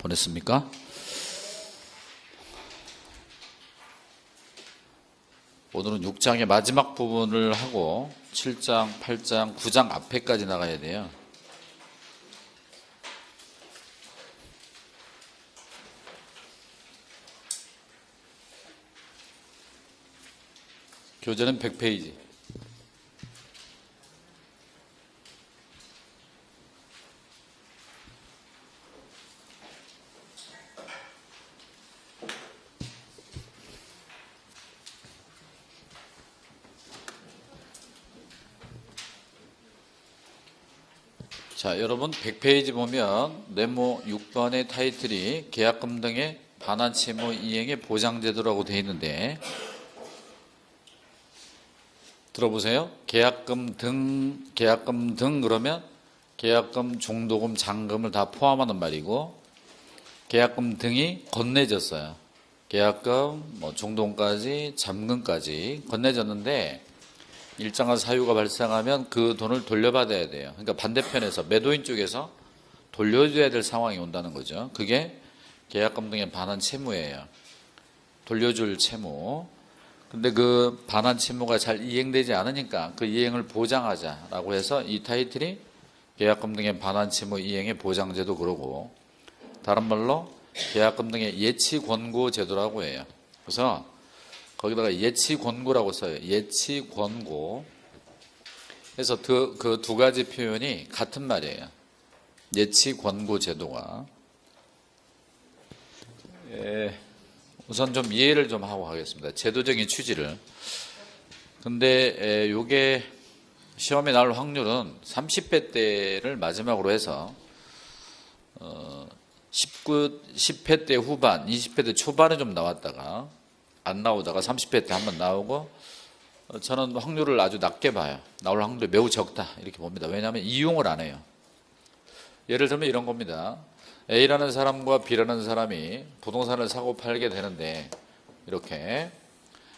보냈습니까? 오늘은 6장의 마지막 부분을 하고 7장, 8장, 9장 앞에까지 나가야 돼요. 교재는 100페이지. 자, 여러분 100페이지 보면 네모 6번의 타이틀이 계약금 등의 반환 채무 이행의 보장제도라고 되어 있는데, 들어보세요. 계약금 등 그러면 계약금, 중도금, 잔금을 다 포함하는 말이고, 계약금 등이 건네졌어요. 계약금, 중도금까지, 잔금까지 건네졌는데 일정한 사유가 발생하면 그 돈을 돌려받아야 돼요. 그러니까 반대편에서 매도인 쪽에서 돌려줘야 될 상황이 온다는 거죠. 그게 계약금 등의 반환 채무예요. 돌려줄 채무. 근데 그 반환 채무가 잘 이행되지 않으니까 그 이행을 보장하자라고 해서 이 타이틀이 계약금 등의 반환 채무 이행의 보장제도, 그러고 다른 말로 계약금 등의 예치 권고 제도라고 해요. 그래서 거기다가 예치 권고라고 써요. 예치 권고. 그래서 그 두 가지 표현이 같은 말이에요. 예치 권고 제도가. 우선 좀 이해를 좀 하고 가겠습니다. 제도적인 취지를. 근데 요게 시험에 나올 확률은 30회 때를 마지막으로 해서 10회 때 후반, 20회 때 초반에 좀 나왔다가 안 나오다가 30회 때 한번 나오고, 저는 확률을 아주 낮게 봐요. 나올 확률이 매우 적다 이렇게 봅니다. 왜냐하면 이용을 안 해요. 예를 들면 이런 겁니다. A라는 사람과 B라는 사람이 부동산을 사고 팔게 되는데, 이렇게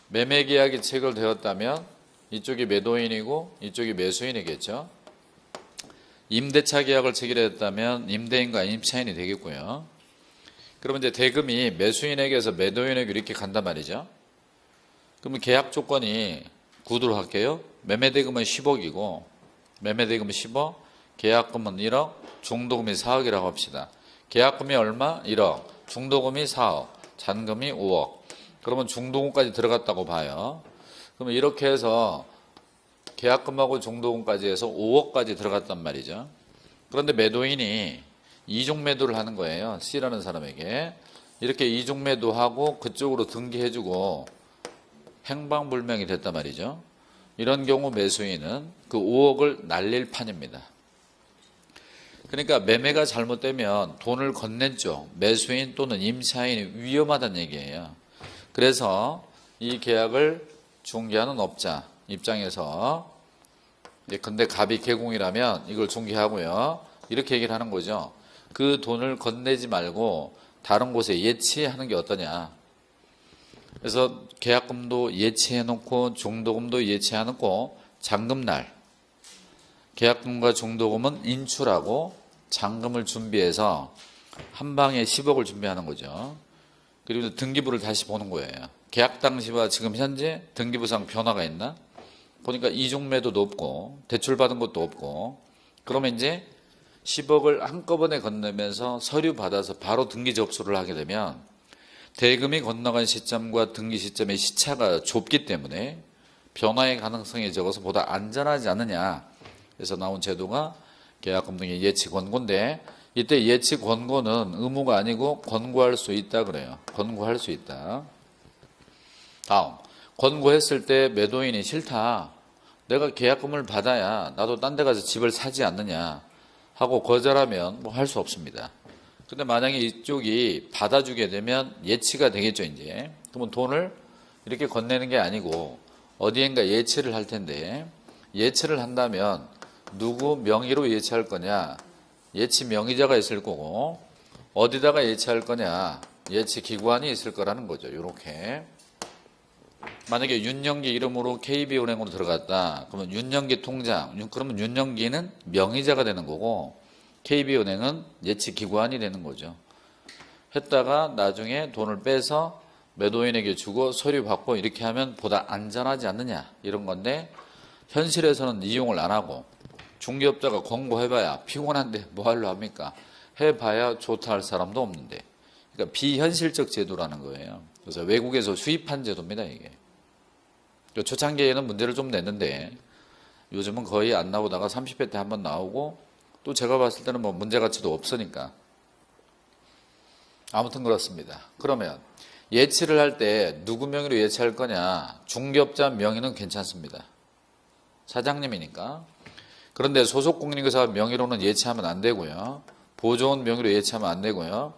매매 계약이 체결되었다면 이쪽이 매도인이고 이쪽이 매수인이겠죠. 임대차 계약을 체결했다면 임대인과 임차인이 되겠고요. 그러면 이제 대금이 매수인에게서 매도인에게 이렇게 간단 말이죠. 그러면 계약 조건이 구두로 할게요. 매매 대금은 10억이고, 매매 대금은 10억, 계약금은 1억, 중도금이 4억이라고 합시다. 계약금이 얼마? 1억, 중도금이 4억, 잔금이 5억. 그러면 중도금까지 들어갔다고 봐요. 그러면 이렇게 해서 계약금하고 중도금까지 해서 5억까지 들어갔단 말이죠. 그런데 매도인이 이중 매도를 하는 거예요. C라는 사람에게. 이렇게 이중 매도하고 그쪽으로 등기해주고 행방불명이 됐단 말이죠. 이런 경우 매수인은 그 5억을 날릴 판입니다. 그러니까 매매가 잘못되면 돈을 건넨 쪽, 매수인 또는 임차인이 위험하다는 얘기예요. 그래서 이 계약을 중개하는 업자 입장에서, 근데 갑이 개공이라면 이걸 중개하고요, 이렇게 얘기를 하는 거죠. 그 돈을 건네지 말고 다른 곳에 예치하는 게 어떠냐. 그래서 계약금도 예치해놓고 중도금도 예치해놓고 잔금날 계약금과 중도금은 인출하고 잔금을 준비해서 한 방에 10억을 준비하는 거죠. 그리고 등기부를 다시 보는 거예요. 계약 당시와 지금 현재 등기부상 변화가 있나? 보니까 이중매도도 없고 대출받은 것도 없고, 그러면 이제 10억을 한꺼번에 건네면서 서류 받아서 바로 등기 접수를 하게 되면 대금이 건너간 시점과 등기 시점의 시차가 좁기 때문에 변화의 가능성이 적어서 보다 안전하지 않느냐. 그래서 나온 제도가 계약금 등의 예치 권고인데, 이때 예치 권고는 의무가 아니고 권고할 수 있다 그래요. 권고할 수 있다. 다음, 권고했을 때 매도인이 싫다, 내가 계약금을 받아야 나도 딴 데 가서 집을 사지 않느냐 하고 거절하면 뭐 할 수 없습니다. 근데 만약에 이쪽이 받아주게 되면 예치가 되겠죠, 이제. 그러면 돈을 이렇게 건네는 게 아니고 어디엔가 예치를 할 텐데, 예치를 한다면 누구 명의로 예치할 거냐? 예치 명의자가 있을 거고, 어디다가 예치할 거냐? 예치 기관이 있을 거라는 거죠. 이렇게. 만약에 윤영기 이름으로 KB은행으로 들어갔다. 그러면 윤영기 통장, 그러면 윤영기는 명의자가 되는 거고 KB은행은 예치기관이 되는 거죠. 했다가 나중에 돈을 빼서 매도인에게 주고 서류 받고 이렇게 하면 보다 안전하지 않느냐 이런 건데 현실에서는 이용을 안 하고 중개업자가 권고해봐야 피곤한데 뭐하러 합니까? 해봐야 좋다 할 사람도 없는데 그러니까 비현실적 제도라는 거예요. 그래서 외국에서 수입한 제도입니다 이게. 초창기에는 문제를 좀 냈는데 요즘은 거의 안 나오다가 30회 때 한번 나오고 또 제가 봤을 때는 뭐 문제가치도 없으니까 아무튼 그렇습니다. 그러면 예치를 할 때 누구 명의로 예치할 거냐? 중개업자 명의는 괜찮습니다. 사장님이니까. 그런데 소속 공인인증서 명의로는 예치하면 안 되고요. 보조원 명의로 예치하면 안 되고요.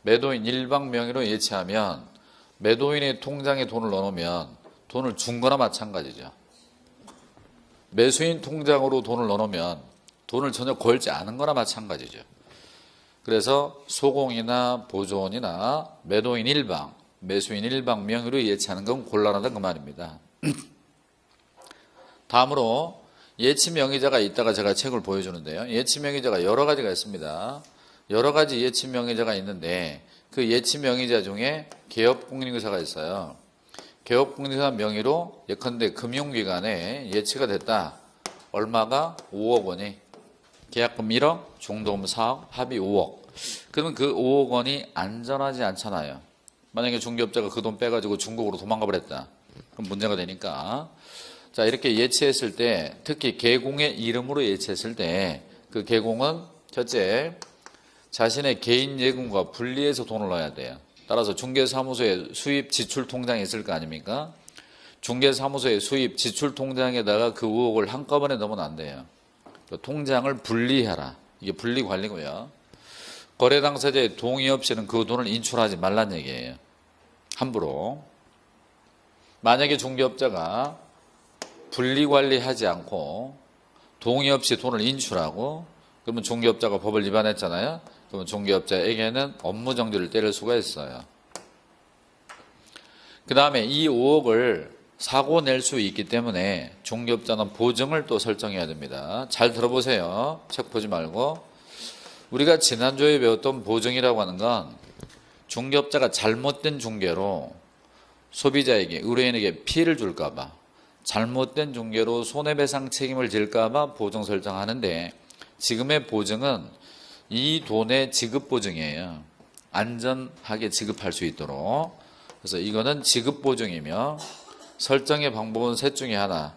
매도인 일방 명의로 예치하면 매도인의 통장에 돈을 넣어놓으면 돈을 준 거나 마찬가지죠. 매수인 통장으로 돈을 넣어놓으면 돈을 전혀 걸지 않은 거나 마찬가지죠. 그래서 소공이나 보조원이나 매도인 일방, 매수인 일방 명의로 예치하는 건 곤란하다 그 말입니다. 다음으로 예치 명의자가 있다가 제가 책을 보여주는데요. 예치 명의자가 여러 가지가 있습니다. 여러 가지 예치 명의자가 있는데 그 예치 명의자 중에 개업공인인증서가 있어요. 개업공인인증서 명의로 예컨대 금융기관에 예치가 됐다. 얼마가? 5억 원이. 계약금 1억, 중도금 4억, 합의 5억. 그러면 그 5억 원이 안전하지 않잖아요. 만약에 중개업자가 그 돈 빼가지고 중국으로 도망가 버렸다. 그럼 문제가 되니까. 자, 이렇게 예치했을 때, 특히 계공의 이름으로 예치했을 때, 그 계공은 첫째, 자신의 개인 예금과 분리해서 돈을 넣어야 돼요. 따라서 중개사무소에 수입 지출 통장이 있을 거 아닙니까? 중개사무소에 수입 지출 통장에다가 그 5억을 한꺼번에 넣으면 안 돼요. 통장을 분리하라. 이게 분리 관리고요. 거래 당사자의 동의 없이는 그 돈을 인출하지 말란 얘기예요. 함부로. 만약에 중개업자가 분리 관리하지 않고 동의 없이 돈을 인출하고 그러면 중개업자가 법을 위반했잖아요. 그러면 중개업자에게는 업무 정지를 때릴 수가 있어요. 그 다음에 이 5억을 사고 낼 수 있기 때문에 중개업자는 보증을 또 설정해야 됩니다. 잘 들어보세요. 책 보지 말고. 우리가 지난주에 배웠던 보증이라고 하는 건 중개업자가 잘못된 중개로 소비자에게, 의뢰인에게 피해를 줄까 봐, 잘못된 중개로 손해배상 책임을 질까 봐 보증 설정하는데 지금의 보증은 이 돈의 지급 보증이에요. 안전하게 지급할 수 있도록. 그래서 이거는 지급 보증이며 설정의 방법은 셋 중에 하나.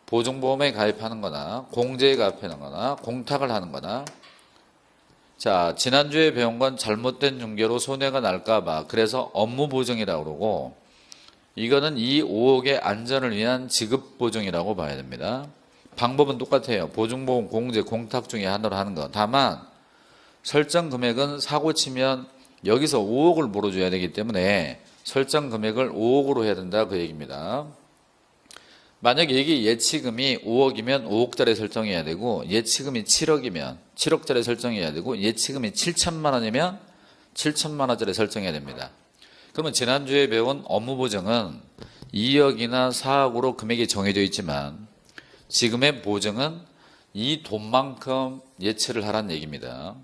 보증보험에 가입하는 거나 공제에 가입하는 거나 공탁을 하는 거나. 자, 지난주에 배운 건 잘못된 중개로 손해가 날까 봐 그래서 업무 보증이라고 그러고 이거는 이 5억의 안전을 위한 지급 보증이라고 봐야 됩니다. 방법은 똑같아요. 보증보험, 공제, 공탁 중에 하나로 하는 거. 다만 설정 금액은 사고 치면 여기서 5억을 물어줘야 되기 때문에 설정 금액을 5억으로 해야 된다 그 얘기입니다. 만약에 이게 예치금이 5억이면 5억짜리 설정해야 되고 예치금이 7억이면 7억짜리 설정해야 되고 예치금이 7천만 원이면 7천만 원짜리 설정해야 됩니다. 그러면 지난주에 배운 업무보증은 2억이나 4억으로 금액이 정해져 있지만 지금의 보증은 이 돈만큼 예치를 하라는 얘기입니다.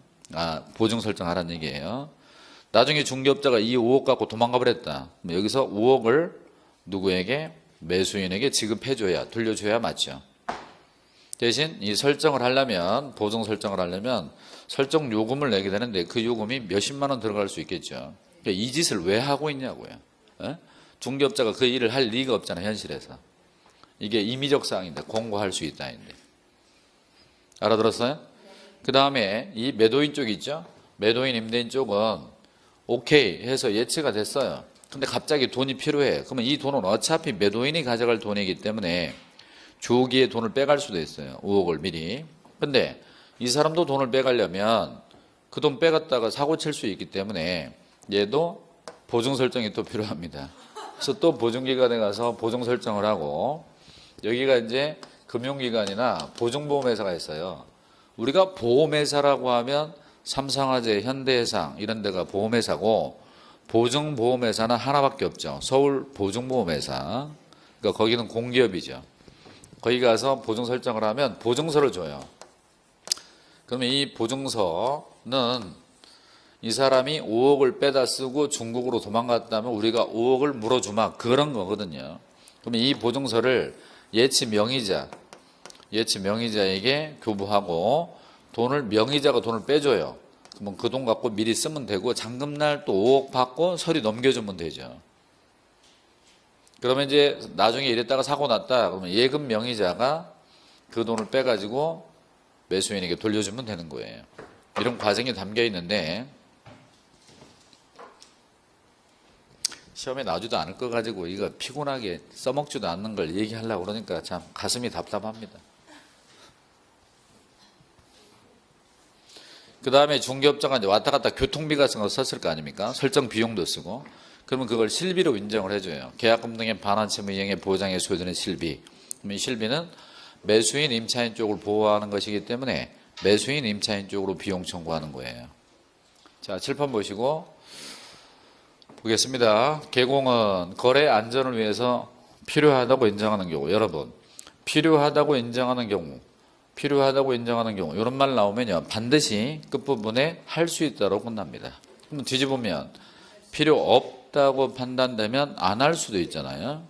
보증 설정하라는 얘기예요. 나중에 중개업자가 이 5억 갖고 도망가 버렸다. 여기서 5억을 누구에게? 매수인에게 지급해줘야, 돌려줘야 맞죠. 대신 이 설정을 하려면, 보증 설정을 하려면 설정 요금을 내게 되는데 그 요금이 몇십만 원 들어갈 수 있겠죠. 그러니까 이 짓을 왜 하고 있냐고요. 중개업자가 그 일을 할 리가 없잖아요, 현실에서. 이게 임의적 사항인데, 공고할 수 있다는데. 알아들었어요? 그 다음에 이 매도인 쪽이 있죠? 매도인, 임대인 쪽은 오케이 해서 예치가 됐어요. 근데 갑자기 돈이 필요해. 그러면 이 돈은 어차피 매도인이 가져갈 돈이기 때문에 조기에 돈을 빼갈 수도 있어요. 5억을 미리. 근데 이 사람도 돈을 빼가려면 그 돈 빼갔다가 사고 칠 수 있기 때문에 얘도 보증 설정이 또 필요합니다. 그래서 또 보증기관에 가서 보증 설정을 하고 여기가 이제 금융기관이나 보증보험회사가 있어요. 우리가 보험회사라고 하면 삼성화재, 현대해상 이런 데가 보험회사고 보증보험회사는 하나밖에 없죠. 서울 보증보험회사. 그러니까 거기는 공기업이죠. 거기 가서 보증 설정을 하면 보증서를 줘요. 그러면 이 보증서는 이 사람이 5억을 빼다 쓰고 중국으로 도망갔다면 우리가 5억을 물어주마, 그런 거거든요. 그러면 이 보증서를 예치 명의자에게 교부하고 명의자가 돈을 빼줘요. 그러면 그 돈 갖고 미리 쓰면 되고 잔금날 또 5억 받고 서류 넘겨주면 되죠. 그러면 이제 나중에 이랬다가 사고 났다 그러면 예금 명의자가 그 돈을 빼가지고 매수인에게 돌려주면 되는 거예요. 이런 과정이 담겨 있는데 시험에 나오지도 않을 거 가지고 이거 피곤하게 써먹지도 않는 걸 얘기하려고 그러니까 참 가슴이 답답합니다. 그 다음에 중개업자가 이제 왔다 갔다 교통비 같은 거 썼을 거 아닙니까? 설정 비용도 쓰고. 그러면 그걸 실비로 인정을 해줘요. 계약금 등의 반환채무 이행에 보장에 소요되는 실비. 그러면 이 실비는 매수인, 임차인 쪽을 보호하는 것이기 때문에 매수인, 임차인 쪽으로 비용 청구하는 거예요. 자, 칠판 보시고 보겠습니다. 개공은 거래 안전을 위해서 필요하다고 인정하는 경우, 여러분 필요하다고 인정하는 경우 이런 말 나오면요 반드시 끝부분에 할 수 있다고 끝납니다. 그럼 뒤집으면 필요 없다고 판단되면 안 할 수도 있잖아요.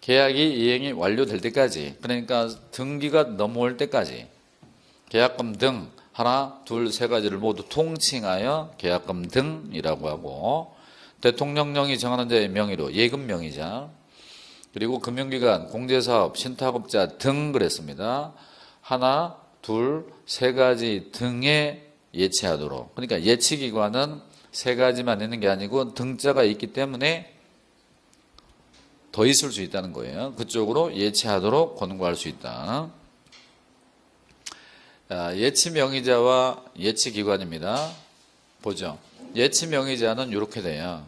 계약이 이행이 완료될 때까지, 그러니까 등기가 넘어올 때까지 계약금 등 하나, 둘, 세 가지를 모두 통칭하여 계약금 등이라고 하고, 대통령령이 정하는 자의 명의로 예금 명의자, 그리고 금융기관, 공제사업, 신탁업자 등 그랬습니다. 하나, 둘, 세 가지 등에 예치하도록. 그러니까 예치기관은 세 가지만 있는 게 아니고 등자가 있기 때문에 더 있을 수 있다는 거예요. 그쪽으로 예치하도록 권고할 수 있다. 예치 명의자와 예치 기관입니다. 보죠. 예치 명의자는 이렇게 돼요.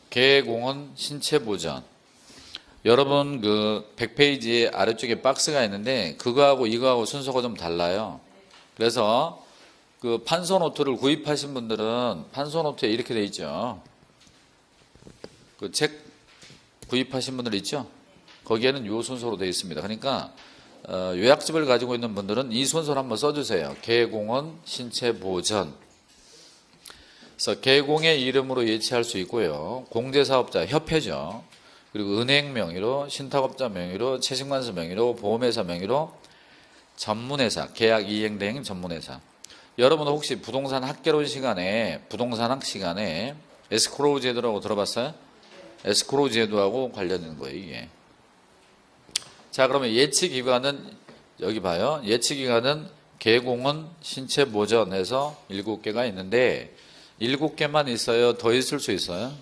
개공은 신체 보전. 여러분 그 100페이지에 아래쪽에 박스가 있는데 그거하고 이거하고 순서가 좀 달라요. 그래서 그 판소노트를 구입하신 분들은 판소노트에 이렇게 돼 있죠. 그 책 구입하신 분들 있죠? 거기에는 이 순서로 되어 있습니다. 그러니까 요약집을 가지고 있는 분들은 이 순서를 한번 써주세요. 개공은 신체 보전. 그래서 개공의 이름으로 예치할 수 있고요. 공제사업자 협회죠. 그리고 은행 명의로, 신탁업자 명의로, 채식관서 명의로, 보험회사 명의로, 전문회사, 계약 이행대행 전문회사. 여러분 혹시 부동산 학개론 시간에, 부동산학 시간에 에스크로우 제도라고 들어봤어요? 에스크로우 제도하고 관련된 거예요, 이게. 자, 그러면 예치기관은, 여기 봐요. 예치기관은 개공은 신체 보전해서 7개가 있는데, 7개만 있어요? 더 있을 수 있어요?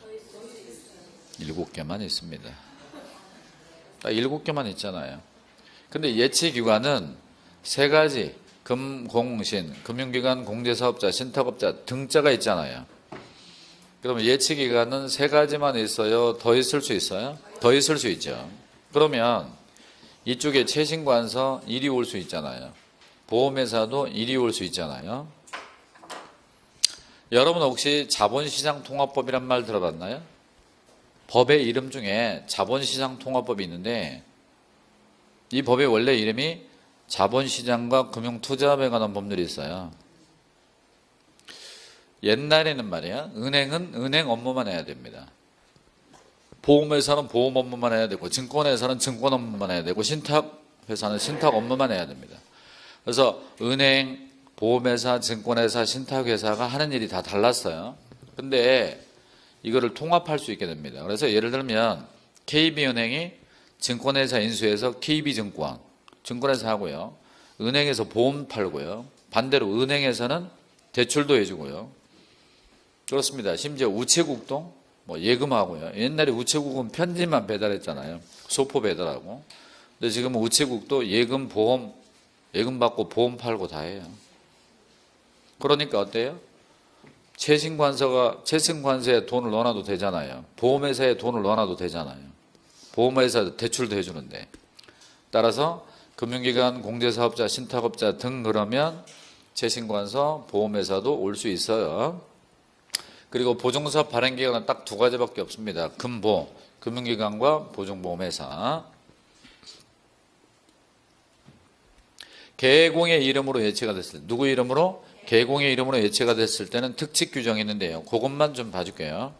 7개만 있습니다. 딱 7개만 있잖아요. 근데 예치기관은 세 가지, 금, 공, 신, 금융기관, 공제사업자, 신탁업자 등자가 있잖아요. 그러면 예치기관은 세 가지만 있어요? 더 있을 수 있어요? 더 있을 수 있죠. 그러면 이쪽에 채신관서 일이 올 수 있잖아요. 보험회사도 일이 올 수 있잖아요. 여러분 혹시 자본시장 통합법이란 말 들어봤나요? 법의 이름 중에 자본시장 통합법이 있는데 이 법의 원래 이름이 자본시장과 금융투자업에 관한 법률이 있어요. 옛날에는 말이야 은행은 은행 업무만 해야 됩니다. 보험회사는 보험 업무만 해야 되고 증권회사는 증권 업무만 해야 되고 신탁회사는 신탁 업무만 해야 됩니다. 그래서 은행, 보험회사, 증권회사, 신탁회사가 하는 일이 다 달랐어요. 근데 이거를 통합할 수 있게 됩니다. 그래서 예를 들면 KB은행이 증권회사 인수해서 KB증권, 증권회사 하고요. 은행에서 보험 팔고요. 반대로 은행에서는 대출도 해주고요. 그렇습니다. 심지어 우체국도 예금하고요. 옛날에 우체국은 편지만 배달했잖아요. 소포 배달하고. 근데 지금은 우체국도 예금, 보험, 예금 받고 보험 팔고 다 해요. 그러니까 어때요? 채신관서에 돈을 넣어놔도 되잖아요. 보험회사에 돈을 넣어놔도 되잖아요. 보험회사 대출도 해주는데. 따라서 금융기관, 공제사업자, 신탁업자 등 그러면 채신관서, 보험회사도 올 수 있어요. 그리고 보증서 발행기간은 딱 두 가지밖에 없습니다. 금보, 금융기관과 보증보험회사. 개공의 이름으로 예치가 됐을 때 누구 이름으로? 개공의 이름으로 예치가 됐을 때는 특칙 규정이 있는데요. 그것만 좀 봐줄게요.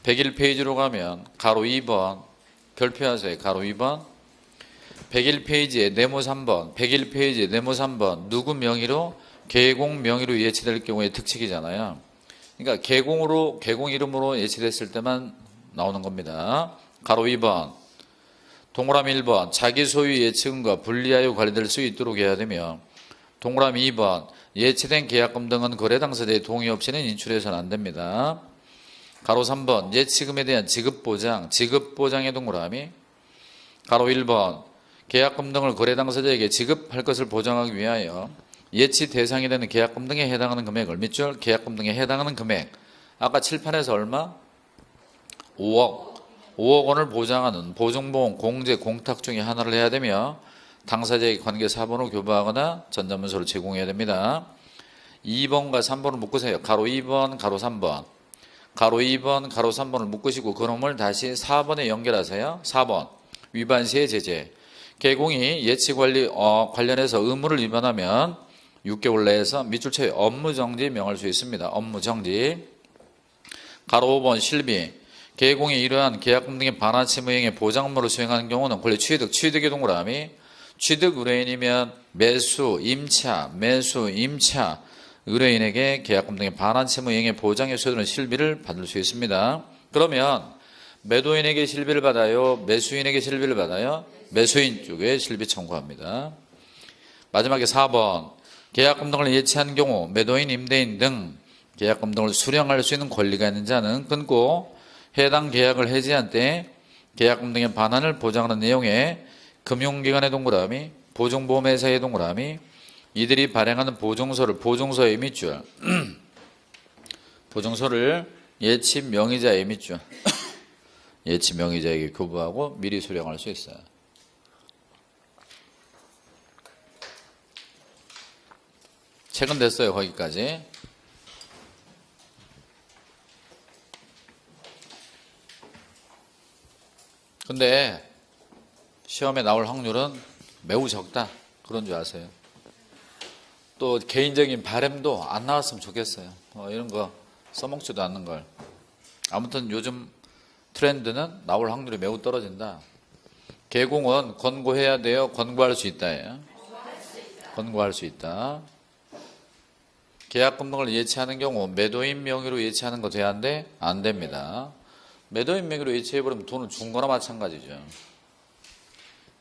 101페이지로 가면 가로 2번 별표하세요. 가로 2번 101페이지에 네모 3번 101페이지에 네모 3번 누구 명의로 개공 명의로 예치될 경우에 특칙이잖아요. 그러니까 개공 이름으로 예치됐을 때만 나오는 겁니다. 가로 2번 동그라미 1번 자기 소유 예치금과 분리하여 관리될 수 있도록 해야 되며 동그라미 2번 예치된 계약금 등은 거래 당사자의 동의 없이는 인출해서는 안 됩니다. 가로 3번 예치금에 대한 지급보장의 동그라미 가로 1번 계약금 등을 거래 당사자에게 지급할 것을 보장하기 위하여 예치 대상이 되는 계약금 등에 해당하는 금액을 밑줄 계약금 등에 해당하는 금액 아까 칠판에서 얼마? 5억 원을 보장하는 보증보험 공제 공탁 중에 하나를 해야 되며 당사자에게 관계 사본을 교부하거나 전자문서를 제공해야 됩니다. 2번과 3번을 묶으세요. 가로 2번 가로 3번 가로 2번 가로 3번을 묶으시고 그놈을 다시 4번에 연결하세요. 4번 위반 시의 제재 개공이 예치관리 관련해서 의무를 위반하면 6개월 내에서 밑줄 쳐요. 업무정지 명할 수 있습니다. 업무정지 가로 5번 실비 개공이 이러한 계약금 등의 반환채무 행위의 보장 업무를 수행하는 경우는 권리 취득의 동그라미 취득 의뢰인이면 매수, 임차 의뢰인에게 계약금 등의 반환채무 행위의 보장에 소요되는 실비를 받을 수 있습니다. 그러면 매도인에게 실비를 받아요? 매수인에게 실비를 받아요? 매수인 쪽에 실비 청구합니다. 마지막에 4번 계약금 등을 예치한 경우 매도인, 임대인 등 계약금 등을 수령할 수 있는 권리가 있는 자는 끊고 해당 계약을 해지한 때 계약금 등의 반환을 보장하는 내용의 금융기관의 동그라미, 보증보험회사의 동그라미, 이들이 발행하는 보증서의 밑줄, 보증서를 예치 명의자의 밑줄, 예치 명의자에게 교부하고 미리 수령할 수 있어요. 최근 됐어요, 거기까지. 근데 시험에 나올 확률은 매우 적다. 그런 줄 아세요. 또 개인적인 바람도 안 나왔으면 좋겠어요. 이런 거 써먹지도 않는 걸. 아무튼 요즘 트렌드는 나올 확률이 매우 떨어진다. 개공은 권고해야 돼요? 권고할 수 있다예요? 권고할 수 있다. 계약금 등을 예치하는 경우 매도인 명의로 예치하는 거 돼야 한데 안 됩니다. 매도인 명의로 예치해버리면 돈을 준 거나 마찬가지죠.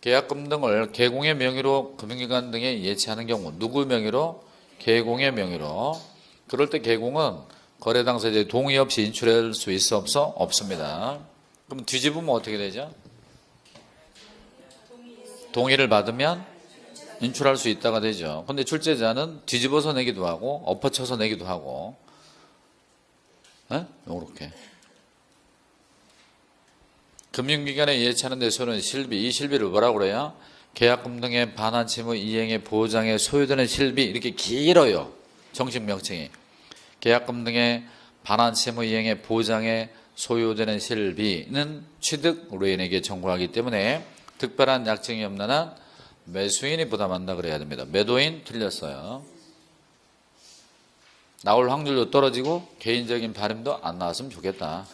계약금 등을 개공의 명의로 금융기관 등에 예치하는 경우 누구 명의로? 개공의 명의로. 그럴 때 개공은 거래 당사자의 동의 없이 인출할 수 있어 없어? 없습니다. 그럼 뒤집으면 어떻게 되죠? 동의를 받으면 인출할 수 있다가 되죠. 근데 출제자는 뒤집어서 내기도 하고 엎어쳐서 내기도 하고 이렇게 금융기관에 예치하는 데 소요되는 실비, 이 실비를 뭐라고 그래요? 계약금 등의 반환채무 이행의 보장에 소요되는 실비, 이렇게 길어요. 정식 명칭이. 계약금 등의 반환채무 이행의 보장에 소요되는 실비는 취득 의뢰인에게 청구하기 때문에 특별한 약정이 없는 한 매수인이 부담한다 그래야 됩니다. 매도인 틀렸어요. 나올 확률도 떨어지고 개인적인 바람도 안 나왔으면 좋겠다.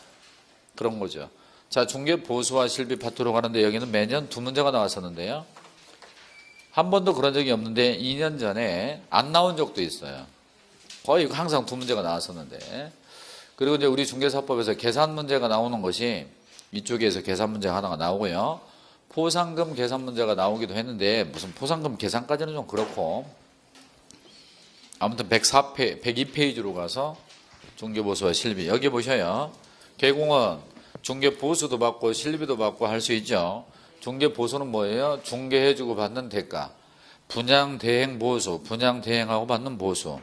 그런 거죠. 자, 중개 보수와 실비 파토로 가는데 여기는 매년 2문제가 나왔었는데요. 한 번도 그런 적이 없는데 2년 전에 안 나온 적도 있어요. 거의 항상 2문제가 나왔었는데. 그리고 이제 우리 중개사법에서 계산 문제가 나오는 것이 이쪽에서 계산 문제가 하나가 나오고요. 포상금 계산 문제가 나오기도 했는데 무슨 포상금 계산까지는 좀 그렇고 아무튼 102페이지로 가서 중개보수와 실비 여기 보셔요. 개공은 중개보수도 받고 실비도 받고 할 수 있죠. 중개보수는 뭐예요? 중개해주고 받는 대가. 분양대행 보수, 분양대행하고 받는 보수.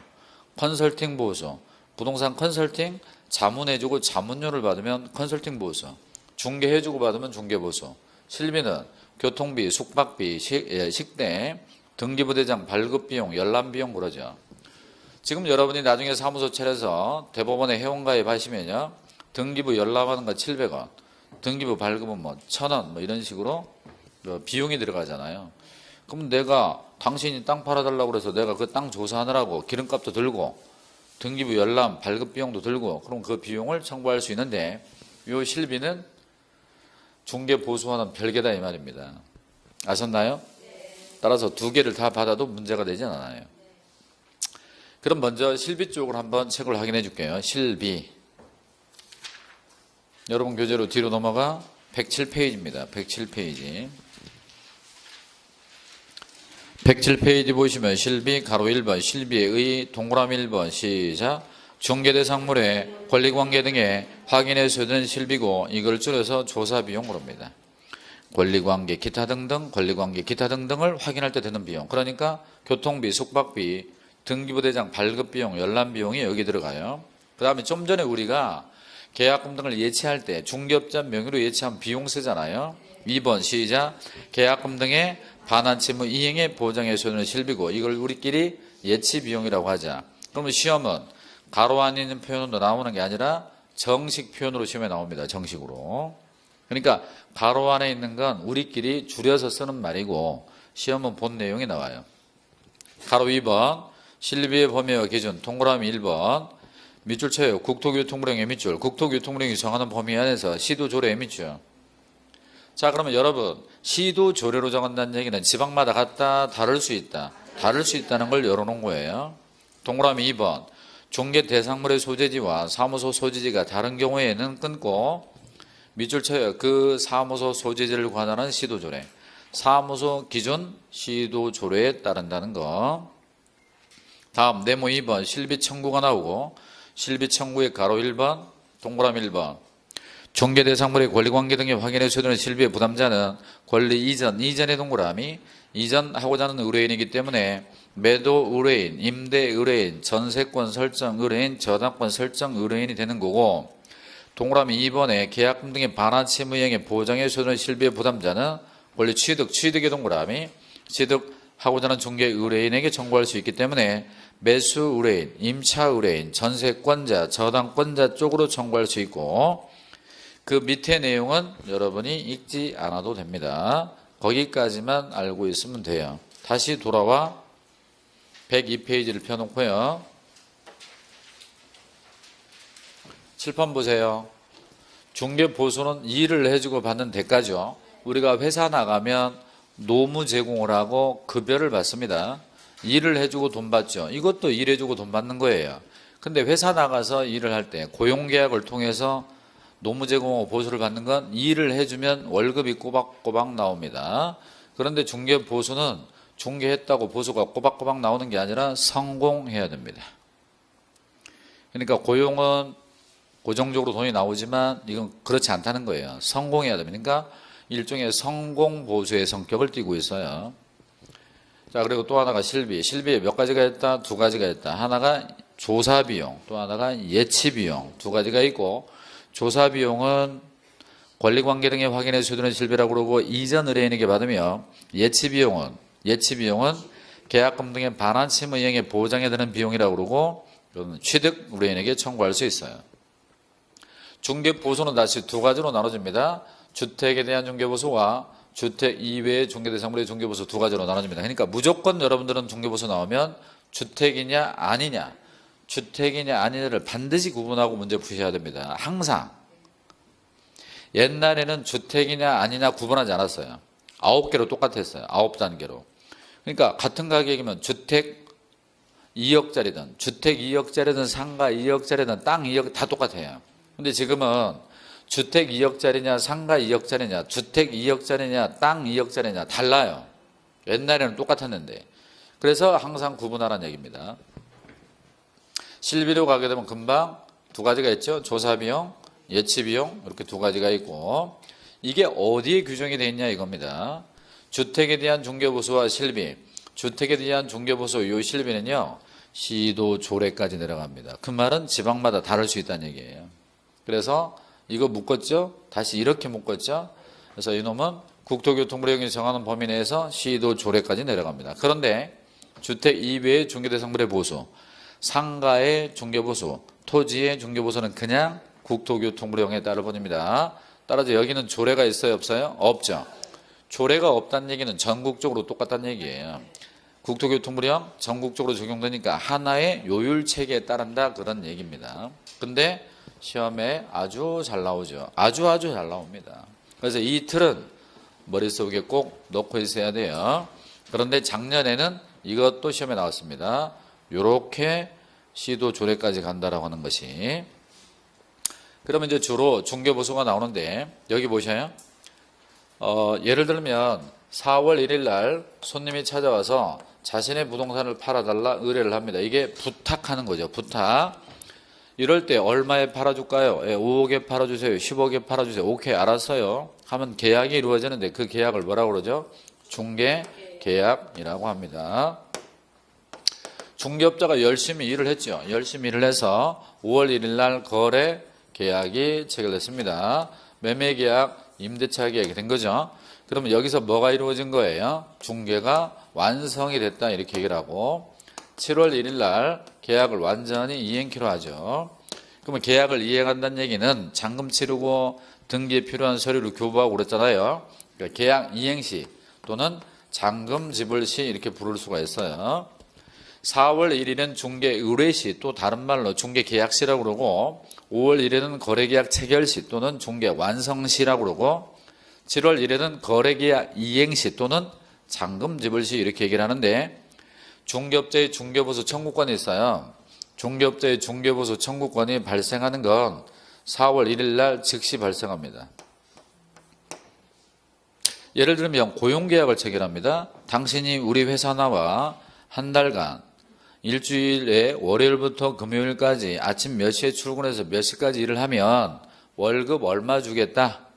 컨설팅 보수, 부동산 컨설팅 자문해주고 자문료를 받으면 컨설팅 보수. 중개해주고 받으면 중개보수. 실비는 교통비, 숙박비, 식대, 등기부대장 발급비용, 열람비용 그러죠. 지금 여러분이 나중에 사무소 차려서 대법원에 회원가입 하시면요. 등기부 열람하는 거 700원, 등기부 발급은 뭐 1,000원 뭐 이런 식으로 비용이 들어가잖아요. 그럼 내가 당신이 땅 팔아달라고 그래서 내가 그 땅 조사하느라고 기름값도 들고 등기부 열람 발급 비용도 들고 그럼 그 비용을 청구할 수 있는데 이 실비는 중개 보수와는 별개다 이 말입니다. 아셨나요? 따라서 두 개를 다 받아도 문제가 되진 않아요. 그럼 먼저 실비 쪽을 한번 책을 확인해 줄게요. 실비. 여러분 교재로 뒤로 넘어가 107페이지입니다. 107페이지. 107페이지 보시면 실비 가로 1번 실비의 의 동그라미 1번 시작. 중개대상물의 권리관계 등의 확인에 소요되는 실비고 이걸 줄여서 조사비용으로 합니다. 권리관계 기타 등등 권리관계 기타 등등을 확인할 때 드는 비용. 그러니까 교통비 숙박비 등기부대장 발급비용 열람비용이 여기 들어가요. 그 다음에 좀 전에 우리가 계약금 등을 예치할 때 중개업자 명의로 예치한 비용 쓰잖아요. 2번 시작. 계약금 등의 반환채무 이행에 보장에 소요되는 실비고 이걸 우리끼리 예치비용이라고 하자. 그러면 시험은 가로 안에 있는 표현으로 나오는 게 아니라 정식 표현으로 시험에 나옵니다. 정식으로. 그러니까 가로 안에 있는 건 우리끼리 줄여서 쓰는 말이고 시험은 본 내용이 나와요. 가로 2번 실비의 범위와 기준 동그라미 1번 밑줄 쳐요. 국토교통부령의 밑줄. 국토교통부령이 정하는 범위 안에서 시도조례의 밑줄. 자 그러면 여러분 시도조례로 정한다는 얘기는 지방마다 같다 다를 수 있다. 다를 수 있다는 걸 열어놓은 거예요. 동그라미 2번 중개 대상물의 소재지와 사무소 소재지가 다른 경우에는 끊고 밑줄 쳐요. 그 사무소 소재지를 관할하는 시도조례. 사무소 기준 시도조례에 따른다는 거. 다음 네모 2번 실비 청구가 나오고 실비 청구의 가로 1번 동그라미 1번 중개 대상물의 권리관계 등의 확인에 소요되는 실비의 부담자는 권리 이전의 동그라미 이전하고자 하는 의뢰인이기 때문에 매도 의뢰인, 임대 의뢰인, 전세권 설정 의뢰인, 저당권 설정 의뢰인이 되는 거고 동그라미 2번에 계약금 등의 반환채무 이행에 보장에 소요되는 실비의 부담자는 권리 취득의 동그라미 취득하고자 하는 중개 의뢰인에게 청구할 수 있기 때문에 매수 의뢰인, 임차 의뢰인, 전세권자, 저당권자 쪽으로 청구할 수 있고 그 밑에 내용은 여러분이 읽지 않아도 됩니다. 거기까지만 알고 있으면 돼요. 다시 돌아와 102페이지를 펴놓고요. 칠판 보세요. 중개보수는 일을 해주고 받는 대가죠. 우리가 회사 나가면 노무 제공을 하고 급여를 받습니다. 일을 해주고 돈 받죠. 이것도 일해주고 돈 받는 거예요. 근데 회사 나가서 일을 할 때 고용계약을 통해서 노무 제공하고 보수를 받는 건 일을 해주면 월급이 꼬박꼬박 나옵니다. 그런데 중개보수는 중개했다고 보수가 꼬박꼬박 나오는 게 아니라 성공해야 됩니다. 그러니까 고용은 고정적으로 돈이 나오지만 이건 그렇지 않다는 거예요. 성공해야 됩니다. 그러니까 일종의 성공보수의 성격을 띠고 있어요. 자, 그리고 또 하나가 실비에 몇 가지가 있다? 두 가지가 있다. 하나가 조사비용, 또 하나가 예치비용 두 가지가 있고 조사비용은 권리관계 등의 확인에 소요되는 실비라고 그러고 이전 의뢰인에게 받으며 예치비용은 계약금 등의 반환채무 이행에 보장에 드는 비용이라고 그러고 취득 의뢰인에게 청구할 수 있어요. 중개보수는 다시 두 가지로 나눠집니다. 주택에 대한 중개보수와 주택 이외의 중개대상물의 중개보수 두 가지로 나눠집니다. 그러니까 무조건 여러분들은 중개보수 나오면 주택이냐 아니냐를 반드시 구분하고 문제 푸셔야 됩니다. 항상. 옛날에는 주택이냐 아니냐 구분하지 않았어요. 9개로 똑같았어요. 9단계로. 그러니까 같은 가격이면 주택 2억짜리든 상가 2억짜리든 땅 2억 다 똑같아요. 근데 지금은 주택 2억짜리냐 상가 2억짜리냐 주택 2억짜리냐 땅 2억짜리냐 달라요. 옛날에는 똑같았는데. 그래서 항상 구분하라는 얘기입니다. 실비로 가게 되면 금방 두 가지가 있죠. 조사비용, 예치비용 이렇게 두 가지가 있고 이게 어디에 규정이 되어 있냐 이겁니다. 주택에 대한 중개보수와 실비. 주택에 대한 중개보수 요 실비는요. 시도조례까지 내려갑니다. 그 말은 지방마다 다를 수 있다는 얘기예요. 그래서 이거 묶었죠? 다시 이렇게 묶었죠? 그래서 이놈은 국토교통부령이 정하는 범위 내에서 시도조례까지 내려갑니다. 그런데 주택 이외의 중개대상물의 보수, 상가의 중개보수, 토지의 중개보수는 그냥 국토교통부령에 따를 뿐입니다. 따라서 여기는 조례가 있어요? 없어요? 없죠. 조례가 없다는 얘기는 전국적으로 똑같다는 얘기예요. 국토교통부령 전국적으로 적용되니까 하나의 요율 체계에 따른다 그런 얘기입니다. 근데 시험에 아주 잘 나오죠. 아주 잘 나옵니다. 그래서 이 틀은 머릿속에 꼭 넣고 있어야 돼요. 그런데 작년에는 이것도 시험에 나왔습니다. 요렇게 시도 조례까지 간다라고 하는 것이. 그러면 이제 주로 중개보수가 나오는데 여기 보셔요. 예를 들면 4월 1일 날 손님이 찾아와서 자신의 부동산을 팔아달라 의뢰를 합니다. 이게 부탁하는 거죠. 부탁. 이럴 때 얼마에 팔아줄까요? 5억에 팔아주세요. 10억에 팔아주세요. 오케이, 알았어요. 하면 계약이 이루어지는데 그 계약을 뭐라고 그러죠? 중개계약이라고 합니다. 중개업자가 열심히 일을 했죠. 열심히 일을 해서 5월 1일 날 거래 계약이 체결됐습니다. 매매계약, 임대차 계약이 된 거죠. 그러면 여기서 뭐가 이루어진 거예요? 중개가 완성이 됐다 이렇게 얘기를 하고 7월 1일 날 계약을 완전히 이행키로 하죠. 그러면 계약을 이행한다는 얘기는 잔금 치르고 등기에 필요한 서류를 교부하고 그랬잖아요. 그러니까 계약 이행시 또는 잔금 지불 시 이렇게 부를 수가 있어요. 4월 1일은 중개 의뢰시 또 다른 말로 중개 계약시라고 그러고 5월 1일은 거래계약 체결시 또는 중개 완성시라고 그러고 7월 1일은 거래계약 이행시 또는 잔금 지불시 이렇게 얘기를 하는데 중개업자의 중개보수 청구권이 있어요. 중개업자의 중개보수 청구권이 발생하는 건 4월 1일 날 즉시 발생합니다. 예를 들면 고용계약을 체결합니다. 당신이 우리 회사 나와 한 달간 일주일에 월요일부터 금요일까지 아침 몇 시에 출근해서 몇 시까지 일을 하면 월급 얼마 주겠다.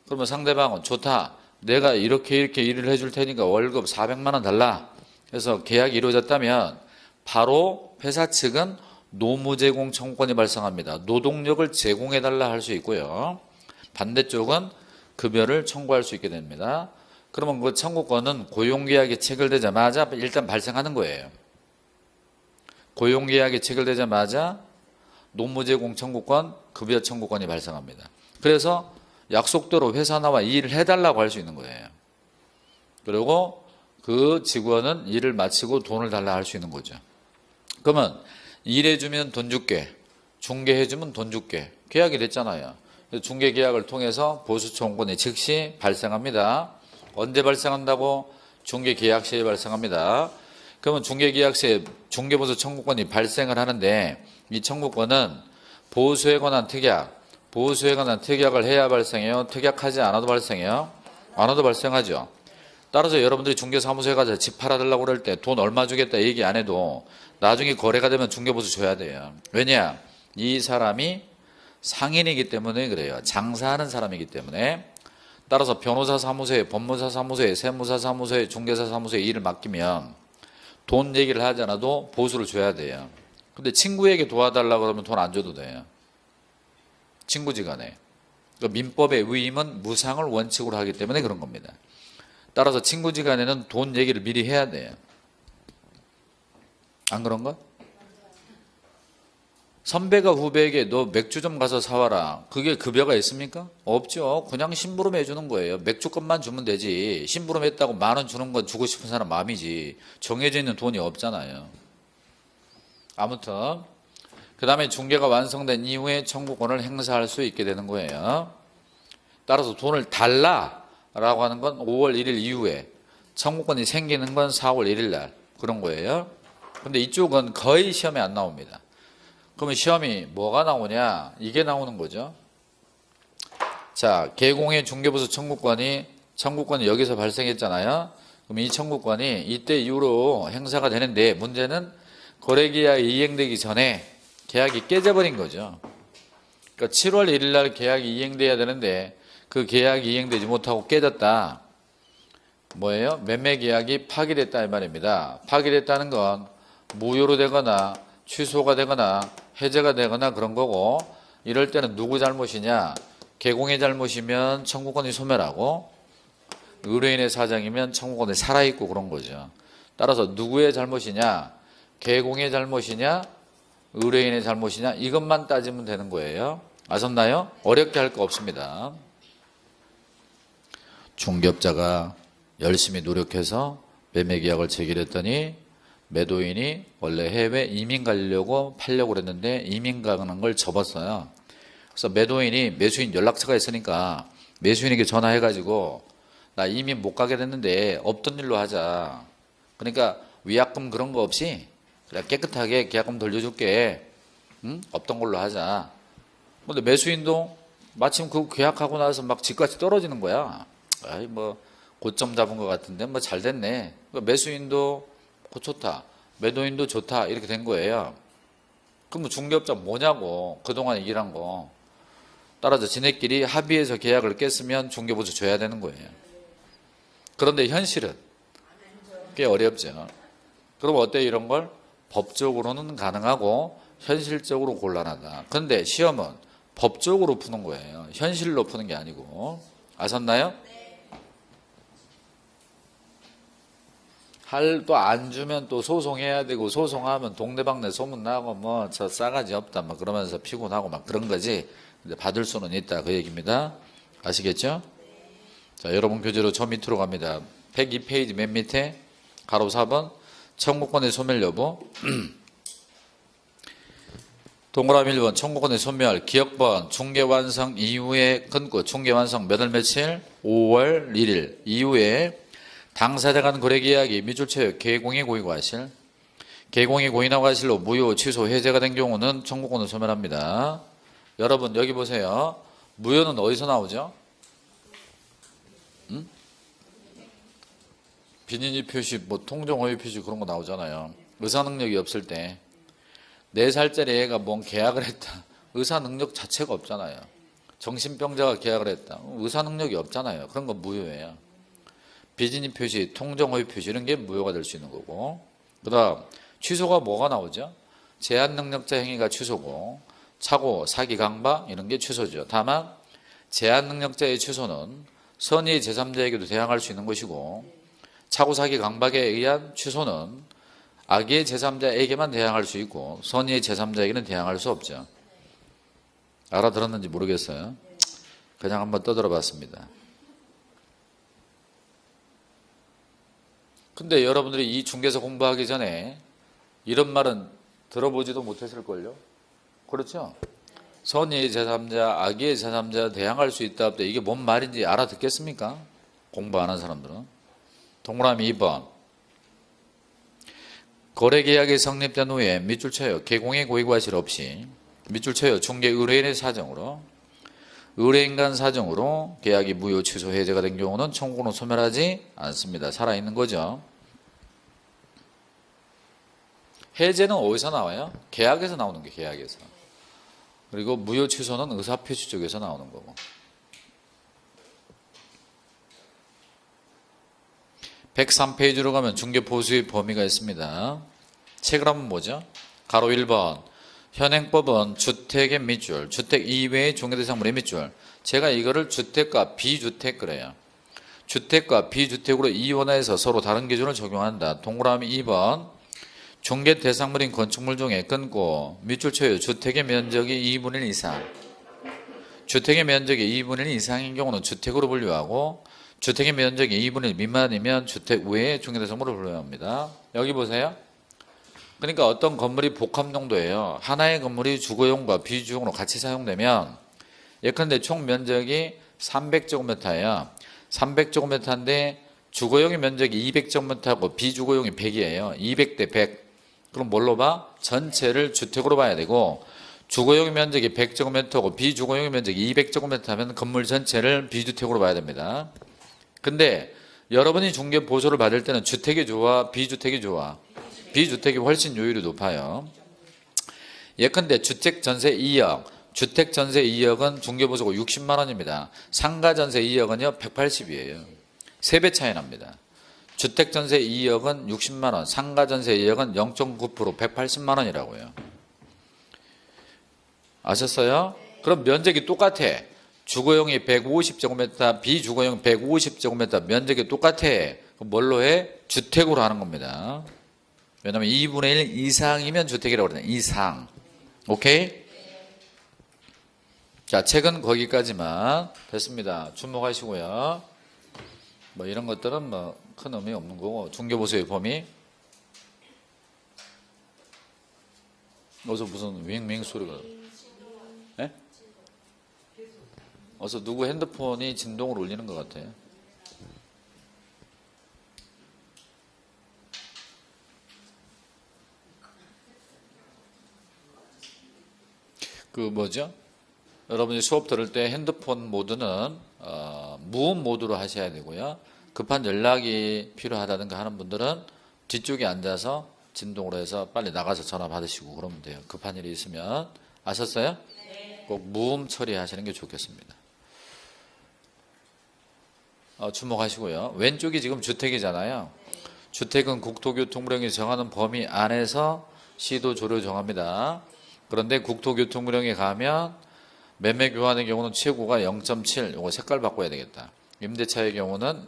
그러면 상대방은 좋다. 내가 이렇게 일을 해줄 테니까 월급 400만 원 달라. 그래서 계약이 이루어졌다면 바로 회사 측은 노무 제공 청구권이 발생합니다. 노동력을 제공해달라 할 수 있고요. 반대쪽은 급여를 청구할 수 있게 됩니다. 그러면 그 청구권은 고용계약이 체결되자마자 일단 발생하는 거예요. 고용계약이 체결되자마자 노무제공 청구권, 급여 청구권이 발생합니다. 그래서 약속대로 회사 나와 일을 해달라고 할 수 있는 거예요. 그리고 그 직원은 일을 마치고 돈을 달라 할 수 있는 거죠. 그러면 일해주면 돈 줄게, 중개해주면 돈 줄게. 계약이 됐잖아요. 중개계약을 통해서 보수 청구권이 즉시 발생합니다. 언제 발생한다고? 중개계약 시에 발생합니다. 그러면 중개계약 시에 중개보수 청구권이 발생을 하는데 이 청구권은 보수에 관한 특약, 보수에 관한 특약을 해야 발생해요? 특약하지 않아도 발생해요? 안 해도 발생하죠. 따라서 여러분들이 중개사무소에 가서 집 팔아달라고 그럴 때 돈 얼마 주겠다 얘기 안 해도 나중에 거래가 되면 중개보수 줘야 돼요. 왜냐? 이 사람이 상인이기 때문에 그래요. 장사하는 사람이기 때문에. 따라서 변호사 사무소에, 법무사 사무소에, 세무사 사무소에, 중개사 사무소에 일을 맡기면 돈 얘기를 하지 않아도 보수를 줘야 돼요. 근데 친구에게 도와달라고 그러면 돈 안 줘도 돼요. 친구지간에. 그러니까 민법의 위임은 무상을 원칙으로 하기 때문에 그런 겁니다. 따라서 친구지간에는 돈 얘기를 미리 해야 돼요. 안 그런가? 선배가 후배에게 너 맥주 좀 가서 사와라. 그게 급여가 있습니까? 없죠. 그냥 심부름 해주는 거예요. 맥주값만 주면 되지. 심부름 했다고 10,000원 주는 건 주고 싶은 사람 마음이지. 정해져 있는 돈이 없잖아요. 아무튼 그 다음에 중개가 완성된 이후에 청구권을 행사할 수 있게 되는 거예요. 따라서 돈을 달라라고 하는 건 5월 1일 이후에, 청구권이 생기는 건 4월 1일 날 그런 거예요. 근데 이쪽은 거의 시험에 안 나옵니다. 그러면 시험이 뭐가 나오냐? 이게 나오는 거죠. 자, 개공의 중개보수 청구권이 여기서 발생했잖아요. 그럼 이 청구권이 이때 이후로 행사가 되는데 문제는 거래계약이 이행되기 전에 계약이 깨져버린 거죠. 그러니까 7월 1일 날 계약이 이행돼야 되는데 그 계약이 이행되지 못하고 깨졌다. 뭐예요? 매매계약이 파기됐다 이 말입니다. 파기됐다는 건 무효로 되거나 취소가 되거나 해제가 되거나 그런 거고, 이럴 때는 누구 잘못이냐? 개공의 잘못이면 청구권이 소멸하고 의뢰인의 사정이면 청구권이 살아있고 그런 거죠. 따라서 누구의 잘못이냐? 개공의 잘못이냐? 의뢰인의 잘못이냐? 이것만 따지면 되는 거예요. 아셨나요? 어렵게 할 거 없습니다. 중개업자가 열심히 노력해서 매매 계약을 체결했더니 매도인이 원래 해외 이민 가려고 팔려고 그랬는데 이민 가는 걸 접었어요. 그래서 매도인이 매수인 연락처가 있으니까 매수인에게 전화해가지고 나 이민 못 가게 됐는데 없던 일로 하자. 그러니까 위약금 그런 거 없이 그냥 깨끗하게 계약금 돌려줄게. 응? 없던 걸로 하자. 근데 매수인도 마침 그 계약하고 나서 막 집값이 떨어지는 거야. 아이 뭐 고점 잡은 것 같은데 뭐 잘 됐네. 그러니까 매수인도 좋다. 매도인도 좋다. 이렇게 된 거예요. 그럼 뭐 중개업자 뭐냐고. 그동안 일한 거. 따라서 지네끼리 합의해서 계약을 깼으면 중개보수 줘야 되는 거예요. 그런데 현실은 꽤 어렵죠. 그럼 어때요? 이런 걸 법적으로는 가능하고 현실적으로 곤란하다. 그런데 시험은 법적으로 푸는 거예요. 현실로 푸는 게 아니고. 아셨나요? 또 안 주면 또 소송해야 되고 소송하면 동네방네 소문나고 뭐 저 싸가지 없다 막 그러면서 피곤하고 막 그런 거지. 근데 받을 수는 있다 그 얘기입니다. 아시겠죠? 자, 여러분 교재로 저 밑으로 갑니다. 102페이지 맨 밑에 가로 4번 청구권의 소멸 여부. 동그라미 1번 청구권의 소멸 기억번 중개완성 이후에 끊고 중개완성 몇 월 며칠 5월 1일 이후에 당사자 간 거래계약이 미줄체역 개공의 고의과실 개공의 고의나 과실로 무효 취소 해제가 된 경우는 청구권을 소멸합니다. 여러분 여기 보세요. 무효는 어디서 나오죠? 비니니 표시 뭐 통정허위 표시 그런 거 나오잖아요. 의사능력이 없을 때 4살짜리 애가 뭔 계약을 했다. 의사능력 자체가 없잖아요. 정신병자가 계약을 했다. 의사능력이 없잖아요. 그런 건 무효예요. 비진입 표시, 통정허위 표시 이런 게 무효가 될 수 있는 거고. 그 다음 취소가 뭐가 나오죠? 제한능력자 행위가 취소고 차고, 사기, 강박 이런 게 취소죠. 다만 제한능력자의 취소는 선의의 제3자에게도 대항할 수 있는 것이고 차고, 사기, 강박에 의한 취소는 악의의 제3자에게만 대항할 수 있고 선의의 제3자에게는 대항할 수 없죠. 알아들었는지 모르겠어요. 그냥 한번 떠들어 봤습니다. 근데 여러분들이 이 중개사 공부하기 전에 이런 말은 들어보지도 못했을걸요? 그렇죠? 선의의 제3자, 악의의 제3자 대항할 수 있다 없다 이게 뭔 말인지 알아듣겠습니까? 공부 안 한 사람들은. 동그라미 2번 거래계약이 성립된 후에 밑줄 쳐요. 개공의 고의과실 없이 밑줄 쳐요. 중개 의뢰인의 사정으로 의뢰인 간 사정으로 계약이 무효 취소 해제가 된 경우는 청구권은 소멸하지 않습니다. 살아있는 거죠. 해제는 어디서 나와요? 계약에서 나오는 게 계약에서. 그리고 무효 취소는 의사표시 쪽에서 나오는 거고. 103페이지로 가면 중개보수의 범위가 있습니다. 책을 한번 보죠. 가로 1번 현행법은 주택의 밑줄, 주택 이외의 중개대상물의 밑줄. 제가 이거를 주택과 비주택 그래요. 주택과 비주택으로 이원화해서 서로 다른 기준을 적용한다. 동그라미 2번 중개대상물인 건축물 중에 끊고 밑줄 쳐요. 주택의 면적이 2분의 1 이상. 주택의 면적이 2분의 1 이상인 경우는 주택으로 분류하고 주택의 면적이 2분의 1 미만이면 주택 외의 중개대상물을 분류합니다. 여기 보세요. 그러니까 어떤 건물이 복합용도예요. 하나의 건물이 주거용과 비주거용으로 같이 사용되면 예컨대 총 면적이 300제곱미터예요. 300제곱미터인데 주거용의 면적이 200제곱미터고 비주거용이 100이에요. 200대 100. 그럼 뭘로 봐? 전체를 주택으로 봐야 되고 주거용의 면적이 100제곱미터고 비주거용의 면적이 200제곱미터면 건물 전체를 비주택으로 봐야 됩니다. 근데 여러분이 중개 보수를 받을 때는 주택이 좋아? 비주택이 좋아? 비주택이 훨씬 요율이 높아요. 예컨대 주택 전세 2억, 주택 전세 2억은 중개보수가 60만 원입니다. 상가 전세 2억은요 180이에요. 3배 차이 납니다. 주택 전세 2억은 60만 원, 상가 전세 2억은 0.9% 180만 원이라고요. 아셨어요? 그럼 면적이 똑같아. 주거용이 150제곱미터, 비주거용 150제곱미터 면적이 똑같아. 그럼 뭘로 해? 주택으로 하는 겁니다. 왜냐하면 2분의 1 이상이면 주택이라고 그러잖아요. 이상. 오케이? 자, 책은 거기까지만 됐습니다. 주목하시고요. 뭐 이런 것들은 뭐 큰 의미 없는 거고, 중개보수의 범위. 어서 무슨 윙윙 소리가. 예? 어서 누구 핸드폰이 진동을 울리는 것 같아요. 그 뭐죠? 여러분이 수업 들을 때 핸드폰 모드는 무음 모드로 하셔야 되고요. 급한 연락이 필요하다든가 하는 분들은 뒤쪽에 앉아서 진동으로 해서 빨리 나가서 전화 받으시고 그러면 돼요. 급한 일이 있으면. 아셨어요? 꼭 무음 처리하시는 게 좋겠습니다. 주목하시고요. 왼쪽이 지금 주택이잖아요. 주택은 국토교통부령이 정하는 범위 안에서 시도 조례 정합니다. 그런데 국토교통부령에 가면 매매 교환의 경우는 최고가 0.7, 이거 색깔 바꿔야 되겠다. 임대차의 경우는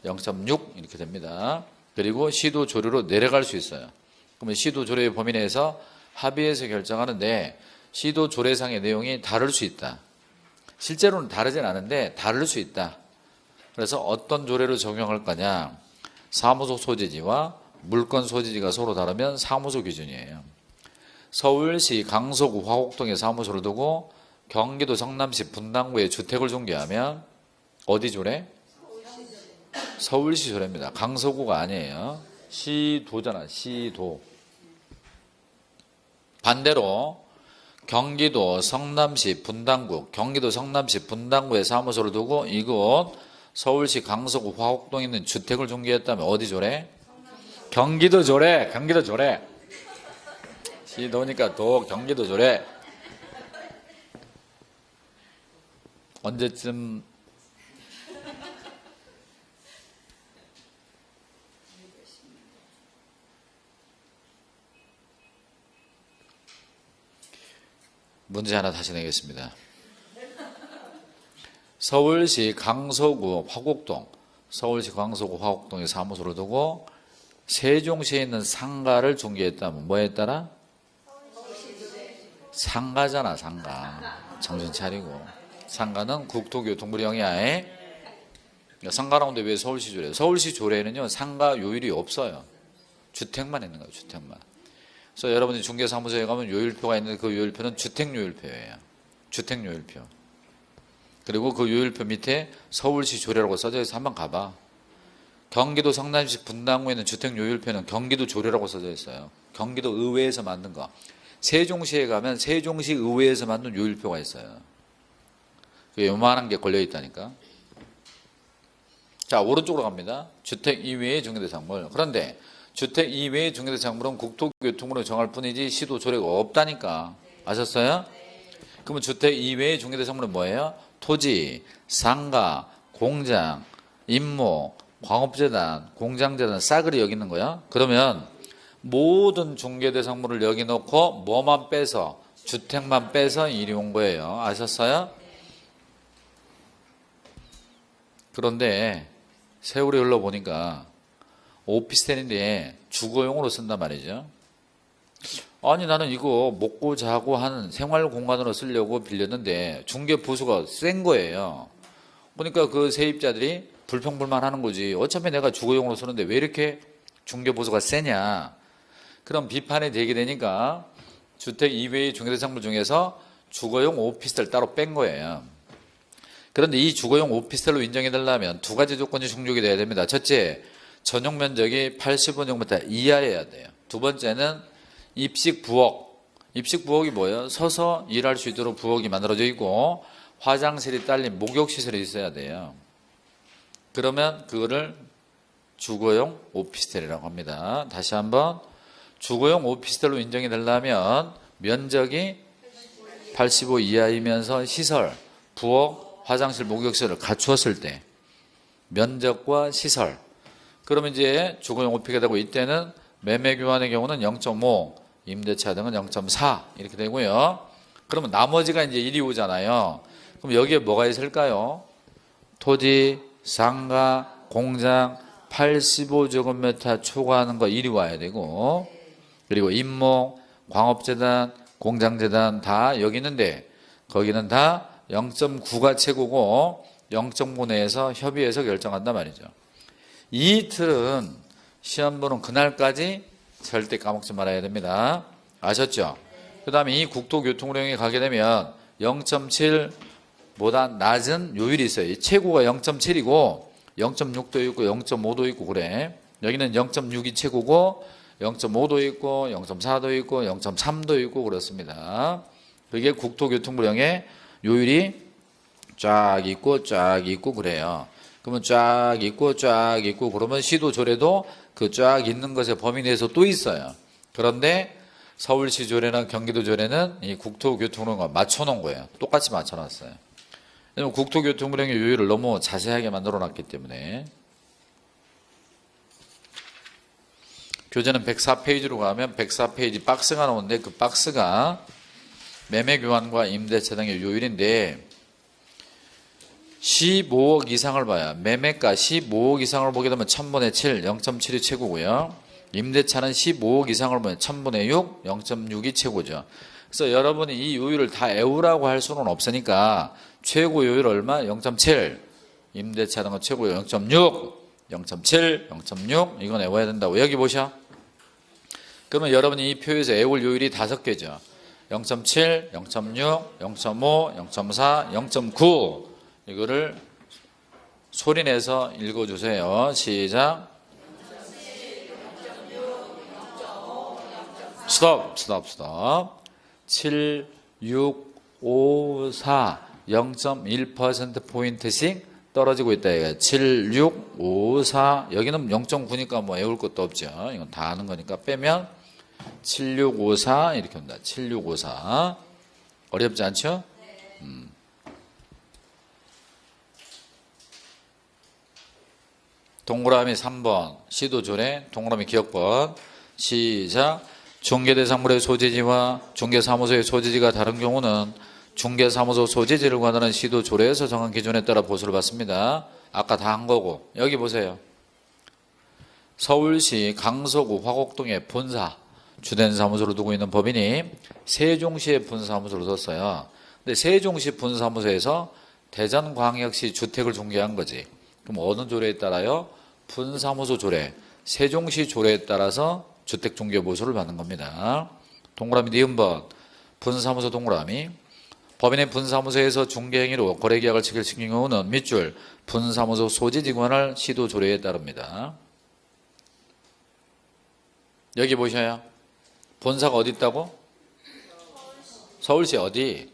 0.6 이렇게 됩니다. 그리고 시도 조례로 내려갈 수 있어요. 그러면 시도 조례의 범위 내에서 합의해서 결정하는데 시도 조례상의 내용이 다를 수 있다. 실제로는 다르진 않은데 다를 수 있다. 그래서 어떤 조례로 적용할 거냐? 사무소 소재지와 물건 소재지가 서로 다르면 사무소 기준이에요. 서울시 강서구 화곡동에 사무소를 두고 경기도 성남시 분당구에 주택을 중개하면 어디 조례? 서울시 조례입니다. 강서구가 아니에요. 시도잖아. 시도. 반대로 경기도 성남시 분당구, 경기도 성남시 분당구에 사무소를 두고 이곳 서울시 강서구 화곡동에 있는 주택을 중개했다면 어디 조례? 경기도 조례. 경기도 조례. 시도니까 도 경기도 조례. 언제쯤 문제 하나 다시 내겠습니다. 서울시 강서구 화곡동, 서울시 강서구 화곡동에 사무소를 두고 세종시에 있는 상가를 중개했다면 뭐에 따라? 상가잖아, 상가. 정신 차리고. 상가는 국토교통부령이야. 상가라는데 왜 서울시 조례? 서울시 조례는요, 상가 요율이 없어요. 주택만 있는 거예요, 주택만. 그래서 여러분이 중개사무소에 가면 요율표가 있는데 그 요율표는 주택요율표예요. 주택요율표. 그리고 그 요율표 밑에 서울시 조례라고 써져 있어서 한번 가봐. 경기도 성남시 분당구에 있는 주택요율표는 경기도 조례라고 써져 있어요. 경기도 의회에서 만든 거. 세종시에 가면 세종시 의회에서 만든 요율표가 있어요. 그게 요만한 게 걸려 있다니까. 자, 오른쪽으로 갑니다. 주택 이외의 중개대상물. 그런데 주택 이외의 중개대상물은 국토교통부로 정할 뿐이지 시도 조례가 없다니까. 아셨어요? 그러면 주택 이외의 중개대상물은 뭐예요? 토지, 상가, 공장, 임모, 광업재단, 공장재단 싸그리 여기 있는 거야. 그러면 모든 중개대상물을 여기 놓고 뭐만 빼서 주택만 빼서 이리 온 거예요. 아셨어요? 그런데 세월이 흘러보니까 오피스텔인데 주거용으로 쓴단 말이죠. 아니 나는 이거 먹고 자고 하는 생활 공간으로 쓰려고 빌렸는데 중개 보수가 센 거예요. 그러니까 그 세입자들이 불평불만하는 거지. 어차피 내가 주거용으로 쓰는데 왜 이렇게 중개 보수가 세냐. 그런 비판이 되게 되니까 주택 이외의 중개대상물 중에서 주거용 오피스텔 따로 뺀 거예요. 그런데 이 주거용 오피스텔로 인정이 되려면 두 가지 조건이 충족이 돼야 됩니다. 첫째, 전용 면적이 80제곱미터 이하여야 돼요. 두 번째는 입식 부엌. 입식 부엌이 뭐예요? 서서 일할 수 있도록 부엌이 만들어져 있고 화장실이 딸린 목욕시설이 있어야 돼요. 그러면 그거를 주거용 오피스텔이라고 합니다. 다시 한번 주거용 오피스텔로 인정이 되려면 면적이 85 이하이면서 시설, 부엌, 화장실, 목욕시설을 갖추었을 때 면적과 시설. 그러면 이제 주거용 오피가 되고 이때는 매매 교환의 경우는 0.5, 임대차 등은 0.4 이렇게 되고요. 그러면 나머지가 이제 1이 오잖아요. 그럼 여기에 뭐가 있을까요? 토지, 상가, 공장 85제곱미터 초과하는 거 1이 와야 되고 그리고 임목, 광업재단, 공장재단 다 여기 있는데 거기는 다 0.9가 최고고 0.9 내에서 협의해서 결정한단 말이죠. 이 이틀은 시험 보는 그날까지 절대 까먹지 말아야 됩니다. 아셨죠? 그 다음에 이 국토교통령에 가게 되면 0.7보다 낮은 요율이 있어요. 최고가 0.7이고 0.6도 있고 0.5도 있고 그래. 여기는 0.6이 최고고 0.5도 있고 0.4도 있고 0.3도 있고 그렇습니다. 그게 국토교통부령의 요율이 쫙 있고 그래요. 그러면 쫙 있고 그러면 시도 조례도 그 쫙 있는 것의 범위 내에서 또 있어요. 그런데 서울시 조례나 경기도 조례는 이 국토교통령과 맞춰놓은 거예요. 똑같이 맞춰놨어요. 왜냐면 국토교통부령의 요율을 너무 자세하게 만들어놨기 때문에. 교재는 104페이지로 가면 104페이지 박스가 나오는데 그 박스가 매매교환과 임대차 등의 요율인데 15억 이상을 봐야 매매가 15억 이상을 보게 되면 1000분의 7, 0.7이 최고고요. 임대차는 15억 이상을 보면 1000분의 6, 0.6이 최고죠. 그래서 여러분이 이 요율을 다 외우라고 할 수는 없으니까 최고 요율 얼마? 0.7. 임대차 등은 최고 0.6, 0.7, 0.6 이건 외워야 된다고. 여기 보셔. 그러면 여러분이 이 표에서 외울 요율이 5개죠. 0.7, 0.6, 0.5, 0.4, 0.9 이거를 소리내서 읽어주세요. 시작. 스톱. 7, 6, 5, 4 0.1%포인트씩 떨어지고 있다. 이거 7, 6, 5, 4 여기는 0.9니까 뭐 외울 것도 없죠. 이건 다 아는 거니까 빼면 7, 6, 5, 4 이렇게 온다. 7, 6, 5, 4 어렵지 않죠? 동그라미 3번 시도조례 동그라미 기억번 시작. 중개대상물의 소재지와 중개사무소의 소재지가 다른 경우는 중개사무소 소재지를 관하는 시도조례에서 정한 기준에 따라 보수를 받습니다. 아까 다 한 거고 여기 보세요. 서울시 강서구 화곡동에 본사 주된 사무소를 두고 있는 법인이 세종시에 분사무소를 뒀어요. 근데 세종시 분사무소에서 대전광역시 주택을 중개한 거지. 그럼 어느 조례에 따라요? 분사무소 조례, 세종시 조례에 따라서 주택중개보수를 받는 겁니다. 동그라미 니은번 분사무소 동그라미 법인의 분사무소에서 중개행위로 거래계약을 체결시킨 경우는 밑줄 분사무소 소재지에 관할 시도 조례에 따릅니다. 여기 보셔요. 본사가 어디 있다고? 서울시 어디?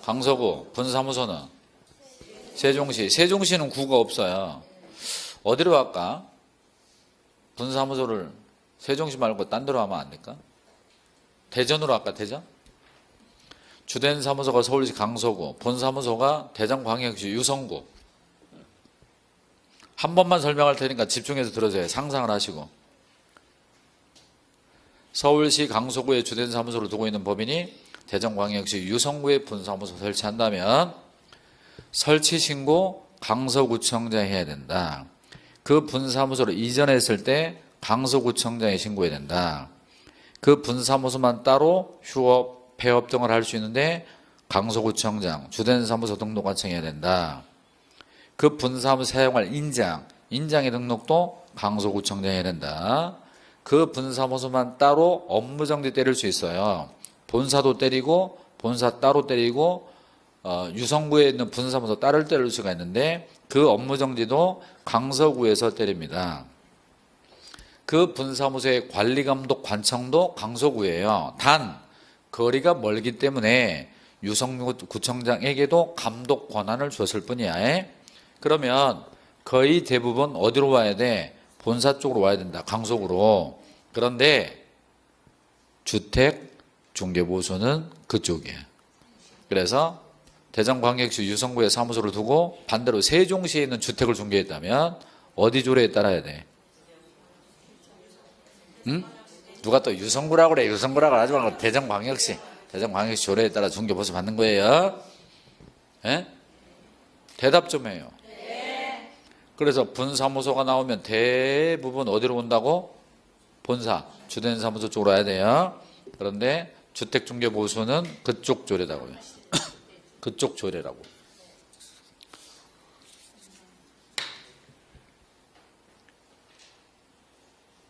강서구. 분사무소는? 세종시. 세종시는 구가 없어요. 어디로 할까? 분사무소를 세종시 말고 딴 데로 하면 안 될까? 대전으로 할까? 대전? 주된 사무소가 서울시 강서구, 본사무소가 대전광역시 유성구. 한 번만 설명할 테니까 집중해서 들어줘요. 상상을 하시고. 서울시 강서구에 주된 사무소를 두고 있는 법인이 대전광역시 유성구에 분사무소 설치한다면 설치 신고 강서구청장에 해야 된다. 그 분사무소를 이전했을 때 강서구청장에 신고해야 된다. 그 분사무소만 따로 휴업, 폐업 등을 할 수 있는데 강서구청장, 주된 사무소 등록관청이 해야 된다. 그 분사무소 사용할 인장의 등록도 강서구청장이 해야 된다. 그 분사무소만 따로 업무정지 때릴 수 있어요. 본사도 때리고 본사 따로 때리고 유성구에 있는 분사무소 따를 때릴 수가 있는데 그 업무정지도 강서구에서 때립니다. 그 분사무소의 관리감독 관청도 강서구예요. 단 거리가 멀기 때문에 유성구청장에게도 감독 권한을 줬을 뿐이야. 그러면 거의 대부분 어디로 와야 돼? 본사 쪽으로 와야 된다. 강서구로. 그런데 주택중개보수는 그쪽이에요. 그래서 대전광역시 유성구에 사무소를 두고 반대로 세종시에 있는 주택을 중개했다면 어디 조례에 따라야 돼? 응? 누가 또 유성구라고 그래. 유성구라고 하지 말고 대전광역시 조례에 따라 중개보수 받는 거예요. 에? 대답 좀 해요. 그래서 분사무소가 나오면 대부분 어디로 온다고? 본사, 주된 사무소 쪽으로 와야 돼요. 그런데 주택중개보수는 그쪽 조례라고요. 그쪽 조례라고.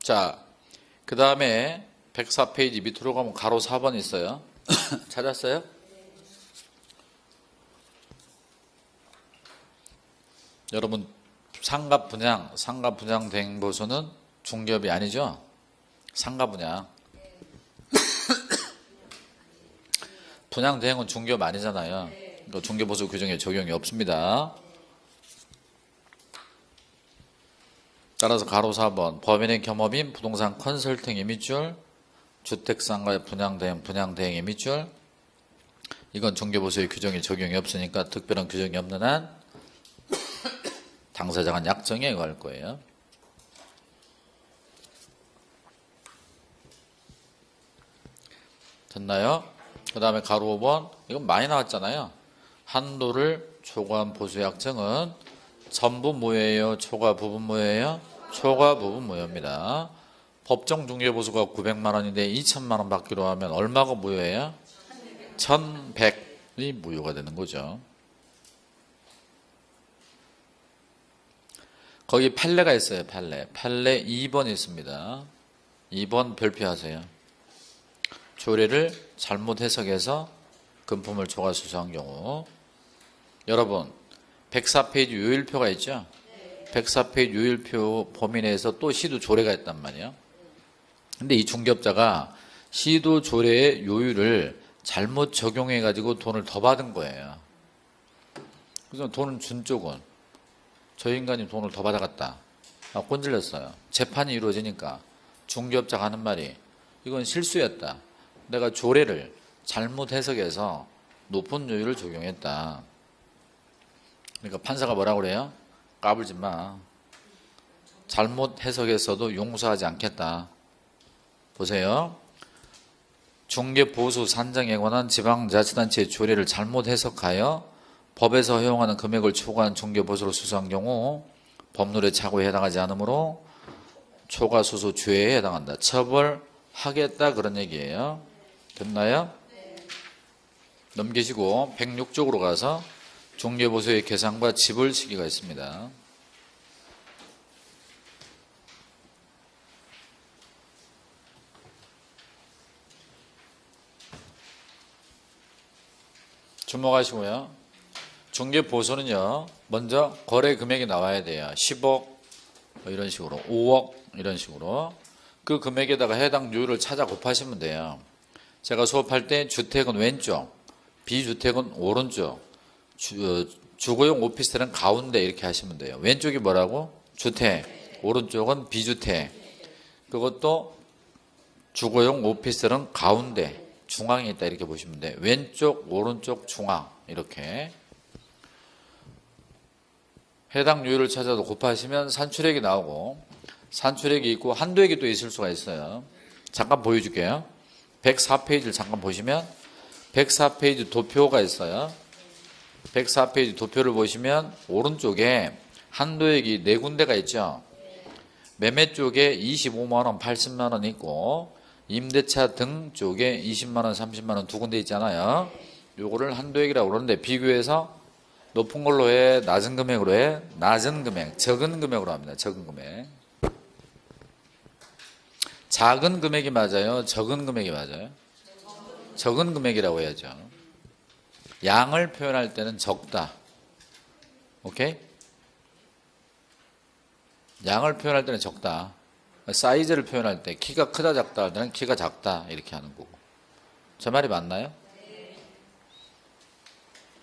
자, 그 다음에 104페이지 밑으로 가면 가로 4번 있어요. 찾았어요? 여러분, 상가분양 대행보수는 중개업이 아니죠? 상가분양. 분양대행은 중개업 아니잖아요. 그러니까 중개보수 규정에 적용이 없습니다. 따라서 가로 4번 법인의 겸업인 부동산 컨설팅의 밑줄 주택상가의 분양대행의 밑줄 이건 중개보수의 규정에 적용이 없으니까 특별한 규정이 없는 한 당사자가 약정에 의할 거예요. 됐나요? 그 다음에 가로 5번 이건 많이 나왔잖아요. 한도를 초과한 보수 약정은 전부 무효예요? 초과 부분 무효예요? 초과 부분 무효입니다. 법정 중개보수가 900만 원인데 2천만 원 받기로 하면 얼마가 무효예요? 1100이 무효가 되는 거죠. 거기 판례가 있어요. 판례 2번 있습니다. 2번 별표하세요. 조례를 잘못 해석해서 금품을 초과 수수한 경우. 여러분 104페이지 요일표가 있죠? 104페이지 요일표 범위 내에서 또 시도 조례가 있단 말이에요. 근데 이 중개업자가 시도 조례의 요율을 잘못 적용해 가지고 돈을 더 받은 거예요. 그래서 돈을 준 쪽은 저 인간이 돈을 더 받아갔다. 꼰질렸어요. 재판이 이루어지니까 중개업자가 하는 말이 이건 실수였다. 내가 조례를 잘못 해석해서 높은 요율을 적용했다. 그러니까 판사가 뭐라고 그래요? 까불지 마. 잘못 해석했어도 용서하지 않겠다. 보세요. 중개보수 산정에 관한 지방자치단체의 조례를 잘못 해석하여 법에서 허용하는 금액을 초과한 중개보수를 수수한 경우 법률의 착오에 해당하지 않으므로 초과수수 죄에 해당한다. 처벌하겠다 그런 얘기예요. 됐나요? 넘기시고 106쪽으로 가서 중개보수의 계산과 지불 시기가 있습니다. 주목하시고요. 중개보수는요. 먼저 거래 금액이 나와야 돼요. 10억 뭐 이런 식으로 5억 이런 식으로 그 금액에다가 해당 요율을 찾아 곱하시면 돼요. 제가 수업할 때 주택은 왼쪽, 비주택은 오른쪽, 주거용 오피스텔은 가운데 이렇게 하시면 돼요. 왼쪽이 뭐라고? 주택, 오른쪽은 비주택. 그것도 주거용 오피스텔은 가운데, 중앙에 있다 이렇게 보시면 돼요. 왼쪽, 오른쪽, 중앙 이렇게. 해당 요율을 찾아서 곱하시면 산출액이 나오고 산출액이 있고 한도액이 또 있을 수가 있어요. 잠깐 보여줄게요. 104페이지를 잠깐 보시면 104페이지 도표가 있어요. 104페이지 도표를 보시면 오른쪽에 한도액이 4군데가 있죠. 매매 쪽에 25만원, 80만원 있고 임대차 등 쪽에 20만원, 30만원 2군데 있잖아요. 요거를 한도액이라고 그러는데 비교해서 높은 걸로 해, 낮은 금액으로 해, 낮은 금액, 적은 금액으로 합니다. 적은 금액. 작은 금액이 맞아요? 적은 금액이 맞아요? 적은 금액이라고 해야죠. 양을 표현할 때는 적다. 오케이? 양을 표현할 때는 적다. 사이즈를 표현할 때 키가 크다 작다 할 때는 키가 작다 이렇게 하는 거고. 제 말이 맞나요?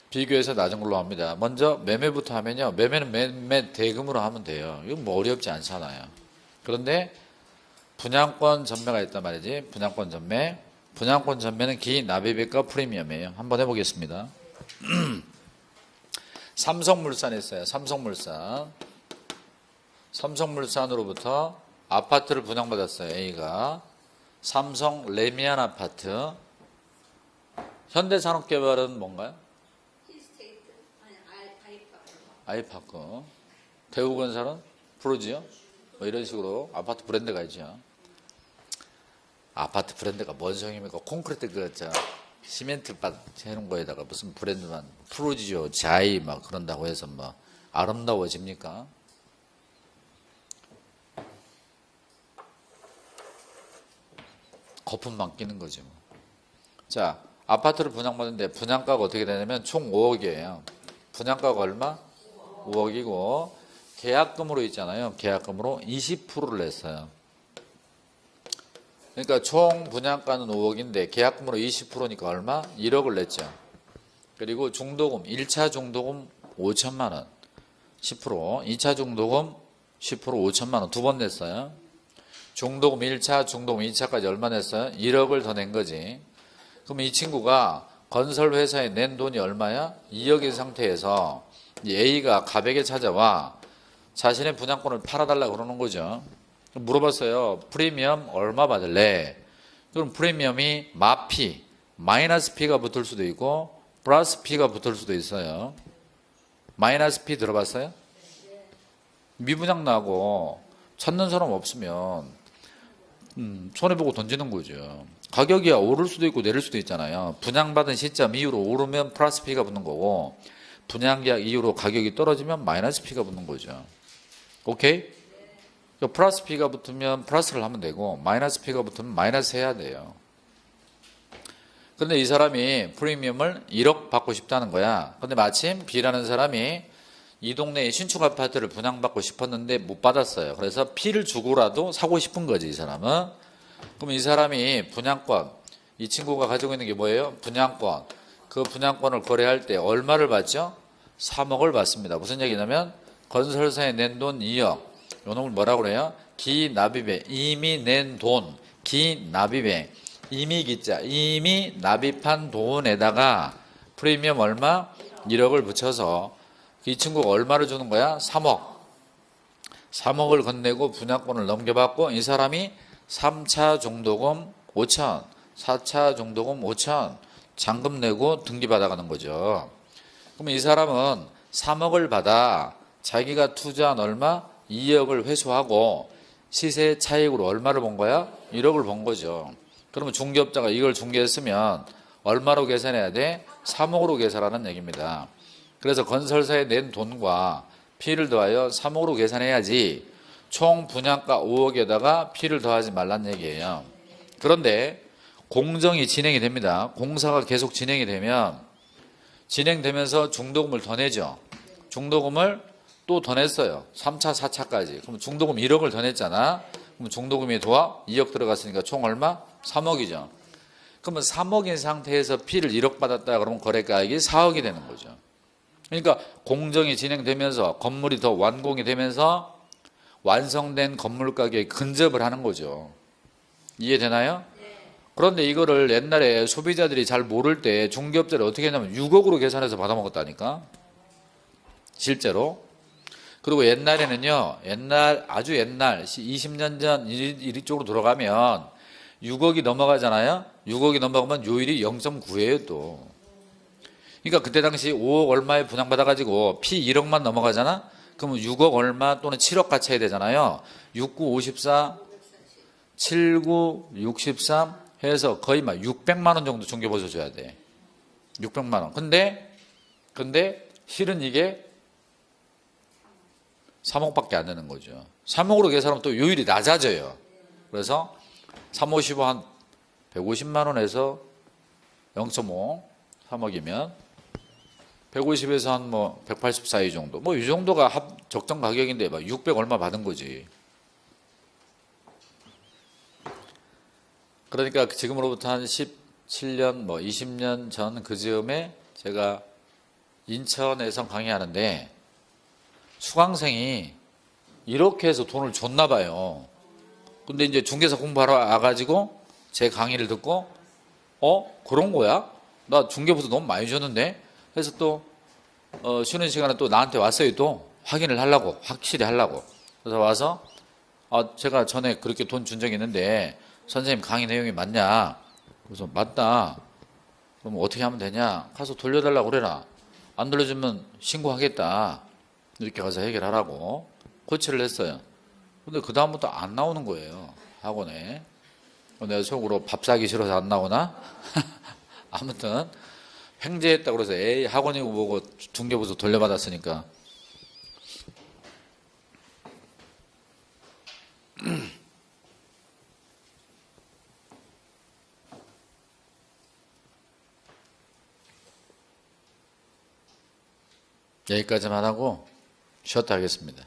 비교해서 낮은 걸로 합니다. 먼저 매매부터 하면요. 매매는 매매 대금으로 하면 돼요. 이건 뭐 어렵지 않잖아요. 그런데 분양권 전매가 있단 말이지. 분양권 전매. 분양권 전매는 기납입액과 프리미엄이에요. 한번 해보겠습니다. 삼성물산이 있어요. 삼성물산. 삼성물산으로부터 아파트를 분양받았어요. A가. 삼성 레미안 아파트. 현대산업개발은 뭔가요? 아이파크. 대우건설은 프로지요? 뭐 이런 식으로 아파트 브랜드가 있죠. 아파트 브랜드가 뭔 소용입니까? 콘크리트 시멘트 밭 해놓은 거에다가 무슨 브랜드만 프로지요, 자이 막 그런다고 해서 뭐 아름다워집니까? 거품만 끼는 거죠. 자, 아파트를 분양받는데 분양가가 어떻게 되냐면 총 5억이에요. 분양가가 얼마? 5억이고 계약금으로 있잖아요. 계약금으로 20%를 냈어요. 그러니까 총 분양가는 5억인데 계약금으로 20%니까 얼마? 1억을 냈죠. 그리고 중도금, 1차 중도금 5천만 원 10%, 2차 중도금 10% 5천만 원 두 번 냈어요. 중도금 1차, 중도금 2차까지 얼마 냈어요? 1억을 더 낸 거지. 그럼 이 친구가 건설회사에 낸 돈이 얼마야? 2억인 상태에서 A가 가백에 찾아와 자신의 분양권을 팔아달라고 그러는 거죠. 물어봤어요. 프리미엄 얼마 받을래? 그럼 프리미엄이 마피, 마이너스 P가 붙을 수도 있고 플러스 P가 붙을 수도 있어요. 마이너스 P 들어봤어요? 미분양 나고 찾는 사람 없으면 손해보고 던지는 거죠. 가격이 오를 수도 있고 내릴 수도 있잖아요. 분양받은 시점 이후로 오르면 플러스 P가 붙는 거고 분양계약 이후로 가격이 떨어지면 마이너스 P가 붙는 거죠. 오케이? 플러스 P가 붙으면 플러스를 하면 되고 마이너스 P가 붙으면 마이너스 해야 돼요. 근데 이 사람이 프리미엄을 1억 받고 싶다는 거야. 근데 마침 B라는 사람이 이 동네에 신축 아파트를 분양받고 싶었는데 못 받았어요. 그래서 P를 주고라도 사고 싶은 거지, 이 사람은. 그럼 이 사람이 분양권, 이 친구가 가지고 있는 게 뭐예요? 분양권. 그 분양권을 거래할 때 얼마를 받죠? 3억을 받습니다. 무슨 얘기냐면 건설사에 낸 돈 2억. 요 놈을 뭐라고 그래요? 기납입에 이미 낸 돈, 기납입에 이미 기자, 이미 납입한 돈에다가 프리미엄 얼마? 1억을 붙여서 이 친구가 얼마를 주는 거야? 3억. 3억을 건네고 분양권을 넘겨받고 이 사람이 3차 중도금 5천, 4차 중도금 5천 잔금 내고 등기 받아가는 거죠. 그럼 이 사람은 3억을 받아 자기가 투자한 얼마? 2억을 회수하고 시세 차익으로 얼마를 본 거야? 1억을 본 거죠. 그러면 중개업자가 이걸 중개했으면 얼마로 계산해야 돼? 3억으로 계산하는 얘기입니다. 그래서 건설사에 낸 돈과 P를 더하여 3억으로 계산해야지 총 분양가 5억에다가 P를 더하지 말란 얘기예요. 그런데 공정이 진행이 됩니다. 공사가 계속 진행이 되면 진행되면서 중도금을 더 내죠. 중도금을 또 더 냈어요. 3차, 4차까지. 그럼 중도금 1억을 더 냈잖아. 그럼 중도금이 더하 2억 들어갔으니까 총 얼마? 3억이죠. 그러면 3억인 상태에서 P를 1억 받았다 그러면 거래가액이 4억이 되는 거죠. 그러니까 공정이 진행되면서 건물이 더 완공이 되면서 완성된 건물 가격에 근접을 하는 거죠. 이해되나요? 그런데 이거를 옛날에 소비자들이 잘 모를 때 중개업자를 어떻게 했냐면 6억으로 계산해서 받아먹었다니까. 실제로. 그리고 옛날에는요, 아주 옛날, 20년 전 이쪽으로 돌아가면 6억이 넘어가잖아요? 6억이 넘어가면 요율이 0.9예요, 또. 그러니까 그때 당시 5억 얼마에 분양받아가지고 P 1억만 넘어가잖아? 그러면 6억 얼마 또는 7억 같이 해야 되잖아요. 69, 54, 79, 63 해서 거의 막 600만 원 정도 중개보수 줘야 돼. 600만 원. 근데 실은 이게 3억밖에 안 되는 거죠. 3억으로 계산하면 또 요율이 낮아져요. 그래서 355 한 150만 원에서 0.5, 3억이면 150에서 한 뭐 180 사이 정도. 뭐 이 정도가 적정 가격인데 막 600 얼마 받은 거지. 그러니까 지금으로부터 한 17년 뭐 20년 전 그즈음에 제가 인천에서 강의하는데 수강생이 이렇게 해서 돈을 줬나 봐요. 근데 이제 중개사 공부하러 와가지고 제 강의를 듣고 그런 거야? 나 중개보수 너무 많이 줬는데? 그래서 또 쉬는 시간에 또 나한테 왔어요. 또 확인을 하려고, 확실히 하려고. 그래서 와서 제가 전에 그렇게 돈 준 적이 있는데 선생님 강의 내용이 맞냐? 그래서 맞다. 그럼 어떻게 하면 되냐? 가서 돌려달라고 그래라. 안 돌려주면 신고하겠다. 이렇게 가서 해결하라고 코치를 했어요. 근데 그 다음부터 안 나오는 거예요, 학원에. 내가 속으로 밥 사기 싫어서 안 나오나? 아무튼 횡재했다고 그래서 에이 학원이고 뭐고 중개보수 돌려받았으니까. 여기까지만 하고 쉬었다 하겠습니다.